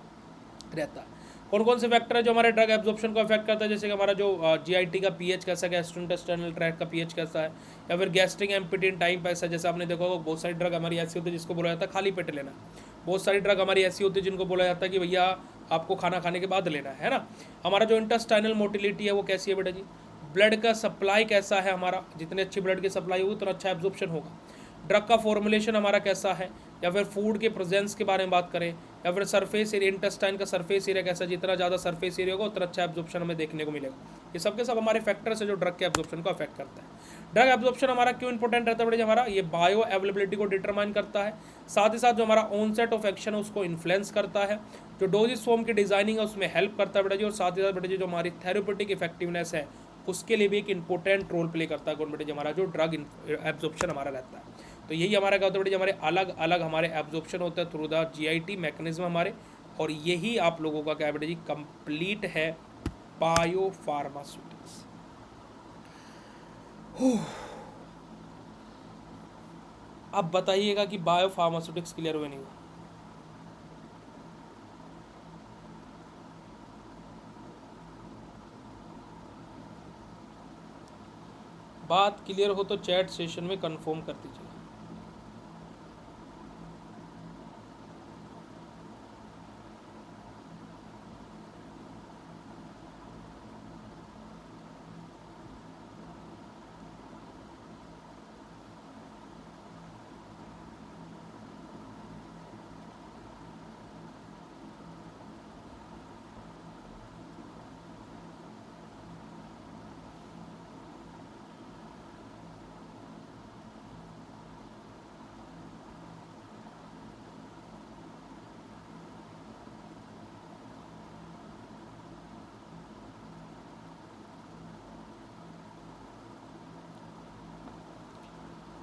रहता है। कौन कौन से फैक्टर है जो हमारे ड्रग एब्जॉर्प्शन को अफेक्ट करता है, जैसे कि हमारा जो GIT का पीएच कैसा है, गैस्ट्रोइंटेस्टाइनल ट्रैक्ट का पीएच कैसा है, या फिर गैस्ट्रिक एम्पिटिन टाइम पैसा। जैसे आपने देखा होगा बहुत सारी ड्रग हमारी ऐसी होती है जिसको बोला जाता है खाली पेट लेना, बहुत सारी ड्रग हमारी ऐसी होती है जिनको बोला जाता है कि भैया आपको खाना खाने के बाद लेना है ना। हमारा जो इंटेस्टाइनल मोटिलिटी है वो कैसी है बेटा जी, ब्लड का सप्लाई कैसा है हमारा, जितने अच्छी ब्लड की सप्लाई होगी उतना अच्छा एब्जॉर्प्शन होगा। ड्रग का फॉर्मुलेशन हमारा कैसा है, या फिर फूड के प्रेजेंस के बारे में बात करें, या फिर सरफेस एरिया, इंटेस्टाइन का सरफेस एरिया कैसा, जितना ज़्यादा सरफेस एरिया होगा उतना अच्छा एब्जॉर्प्शन हमें देखने को मिलेगा। ये सब के सब हमारे फैक्टर्स है जो ड्रग के एब्जॉर्प्शन को अफेक्ट करता है। ड्रग एब्जॉर्प्शन हमारा क्यों इंपॉर्टेंट रहता है बड़े, हमारा ये बायो अवेलेबिलिटी को डिटरमाइन करता है, साथ ही साथ जो हमारा ऑनसेट ऑफ एक्शन है उसको इन्फ्लुएंस करता है, जो डोजेस फॉर्म की डिजाइनिंग है उसमें हेल्प करता है बेटा जी, और साथ ही साथ बेटा जी जो हमारी थेरेप्यूटिक इफेक्टिवनेस है उसके लिए भी एक इंपॉर्टेंट रोल प्ले करता है कौन बेटा जी, हमारा जो ड्रग एब्जॉर्प्शन हमारा रहता है। तो यही हमारा क्या होता है बेटा जी, हमारे अलग अलग हमारे एब्जॉर्प्शन होता है थ्रू द जीआईटी मैकेनिज्म हमारे, और यही आप लोगों का क्या बेटा जी कंप्लीट है बायो फार्मास्यूटिक्स। अब बताइएगा कि बायो फार्मास्यूटिक्स क्लियर हुए नहीं हुआ। बात क्लियर हो तो चैट सेशन में कंफर्म कर दीजिए।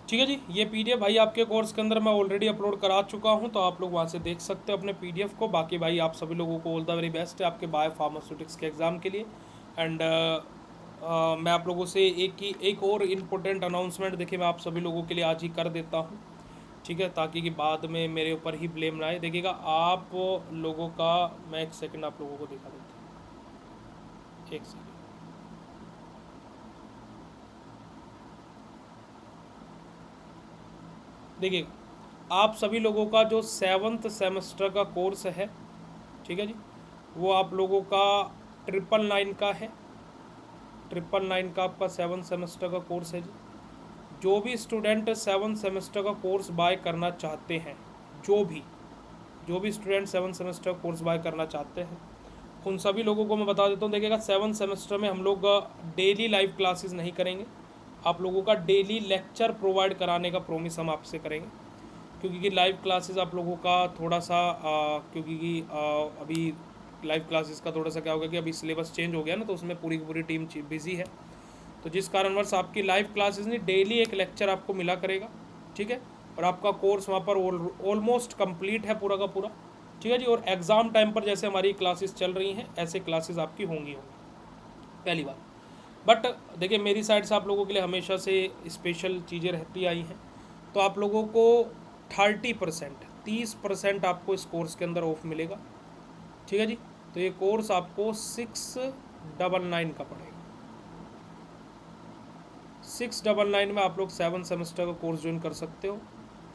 ठीक है जी, ये पीडीएफ भाई आपके कोर्स के अंदर मैं ऑलरेडी अपलोड करा चुका हूँ, तो आप लोग वहाँ से देख सकते हो अपने पीडीएफ को। बाकी भाई आप सभी लोगों को ऑल द वेरी बेस्ट है आपके बायो फार्मास्यूटिक्स के एग्ज़ाम के लिए। एंड मैं आप लोगों से एक और इम्पोर्टेंट अनाउंसमेंट देखिए मैं आप सभी लोगों के लिए आज ही कर देता हूँ, ठीक है, ताकि कि बाद में मेरे ऊपर ही ब्लेम ना आए। देखिएगा आप लोगों का, मैं एक सेकंड आप लोगों को दिखा देता हूँ, एक सेकंड। देखिए आप सभी लोगों का जो 7th सेमेस्टर का कोर्स है, ठीक है जी, वो आप लोगों का 999 का है। 999 का आपका 7th सेमेस्टर का कोर्स है जी। जो भी स्टूडेंट 7th सेमेस्टर का कोर्स बाय करना चाहते हैं, जो भी स्टूडेंट 7th सेमेस्टर का कोर्स बाय करना चाहते हैं, उन सभी लोगों को मैं बता देता हूँ। देखिएगा 7th सेमेस्टर में हम लोग डेली लाइव क्लासेस नहीं करेंगे, आप लोगों का डेली लेक्चर प्रोवाइड कराने का प्रॉमिस हम आपसे करेंगे, क्योंकि कि लाइव क्लासेस आप लोगों का थोड़ा सा क्योंकि कि अभी लाइव क्लासेस का थोड़ा सा क्या होगा कि अभी सिलेबस चेंज हो गया ना, तो उसमें पूरी की पूरी टीम बिजी है, तो जिस कारणवश आपकी लाइव क्लासेस नहीं डेली एक लेक्चर आपको मिला करेगा, ठीक है, और आपका कोर्स वहाँ पर ऑलमोस्ट कंप्लीट है पूरा का पूरा, ठीक है जी। और एग्ज़ाम टाइम पर जैसे हमारी क्लासेस चल रही हैं ऐसे क्लासेस आपकी होंगी पहली बात। बट देखिए मेरी साइड से आप लोगों के लिए हमेशा से स्पेशल चीज़ें रहती आई हैं, तो आप लोगों को 30% आपको इस कोर्स के अंदर ऑफ मिलेगा, ठीक है जी। तो ये कोर्स आपको 699 का पड़ेगा। 699 में आप लोग 7 सेमेस्टर का कोर्स ज्वाइन कर सकते हो।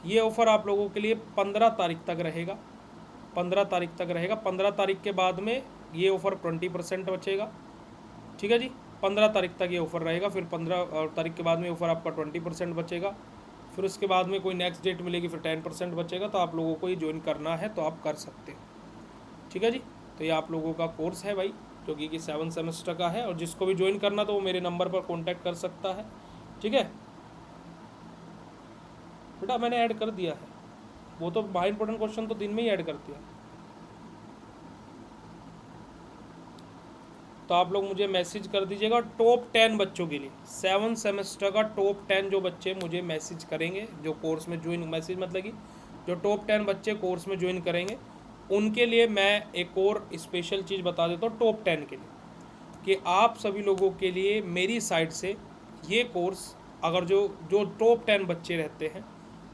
ये ऑफ़र आप लोगों के लिए 15 तारीख तक रहेगा, 15 तारीख तक रहेगा। 15 तारीख के बाद में ये ऑफ़र 20% बचेगा, ठीक है जी। 15 तारीख तक ये ऑफ़र रहेगा, फिर 15 तारीख के बाद में ऑफ़र आपका 20% बचेगा, फिर उसके बाद में कोई नेक्स्ट डेट मिलेगी फिर 10% बचेगा। तो आप लोगों को ये ज्वाइन करना है तो आप कर सकते हो, ठीक है जी। तो ये आप लोगों का कोर्स है भाई, जो कि 7 सेमेस्टर का है, और जिसको भी ज्वाइन करना तो वो मेरे नंबर पर कॉन्टैक्ट कर सकता है, ठीक है बेटा। मैंने ऐड कर दिया है, वो तो भाई इंपॉर्टेंट क्वेश्चन तो दिन में ही ऐड कर दिया। तो आप लोग मुझे मैसेज कर दीजिएगा टॉप 10 बच्चों के लिए, 7 सेमेस्टर का टॉप 10 जो बच्चे मुझे मैसेज करेंगे, जो कोर्स में ज्वाइन, मैसेज मतलब कि जो टॉप 10 बच्चे कोर्स में ज्वाइन करेंगे उनके लिए मैं एक और स्पेशल चीज़ बता देता हूँ टॉप 10 के लिए, कि आप सभी लोगों के लिए मेरी साइड से ये कोर्स, अगर जो जो टॉप 10 बच्चे रहते हैं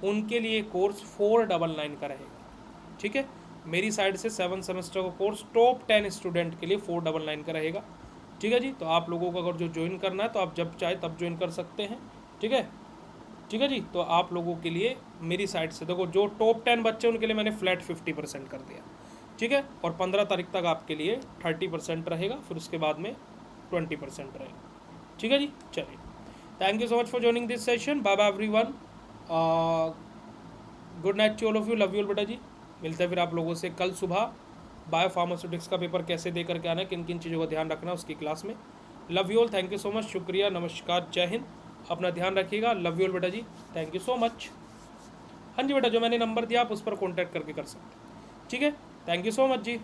उनके लिए कोर्स 499 का रहेगा, ठीक है। मेरी साइड से 7 सेमेस्टर का कोर्स टॉप 10 स्टूडेंट के लिए 499 का रहेगा, ठीक है जी। तो आप लोगों को अगर जो ज्वाइन करना है तो आप जब चाहे तब ज्वाइन कर सकते हैं, ठीक है, ठीक है जी। तो आप लोगों के लिए मेरी साइड से देखो जो टॉप 10 बच्चे उनके लिए मैंने फ्लैट 50% कर दिया, ठीक है। और 15 तारीख तक आपके लिए 30% रहेगा, फिर उसके बाद में 20% रहेगा, ठीक है जी, चलिए thank you so much for joining this session. Bye bye everyone, good night to all of you, love you all बेटा जी। मिलते हैं फिर आप लोगों से कल सुबह। बायो फार्मास्यूटिक्स का पेपर कैसे दे करके आना है, किन किन चीज़ों का ध्यान रखना है उसकी क्लास में। Love you all, thank you so much, शुक्रिया, नमस्कार, जय हिंद, अपना ध्यान रखिएगा। लव यू ऑल बेटा जी, थैंक यू सो मच। हाँ जी बेटा, जो मैंने नंबर दिया आप उस पर कॉन्टैक्ट करके कर सकते हैं। ठीक है, thank you so much ji.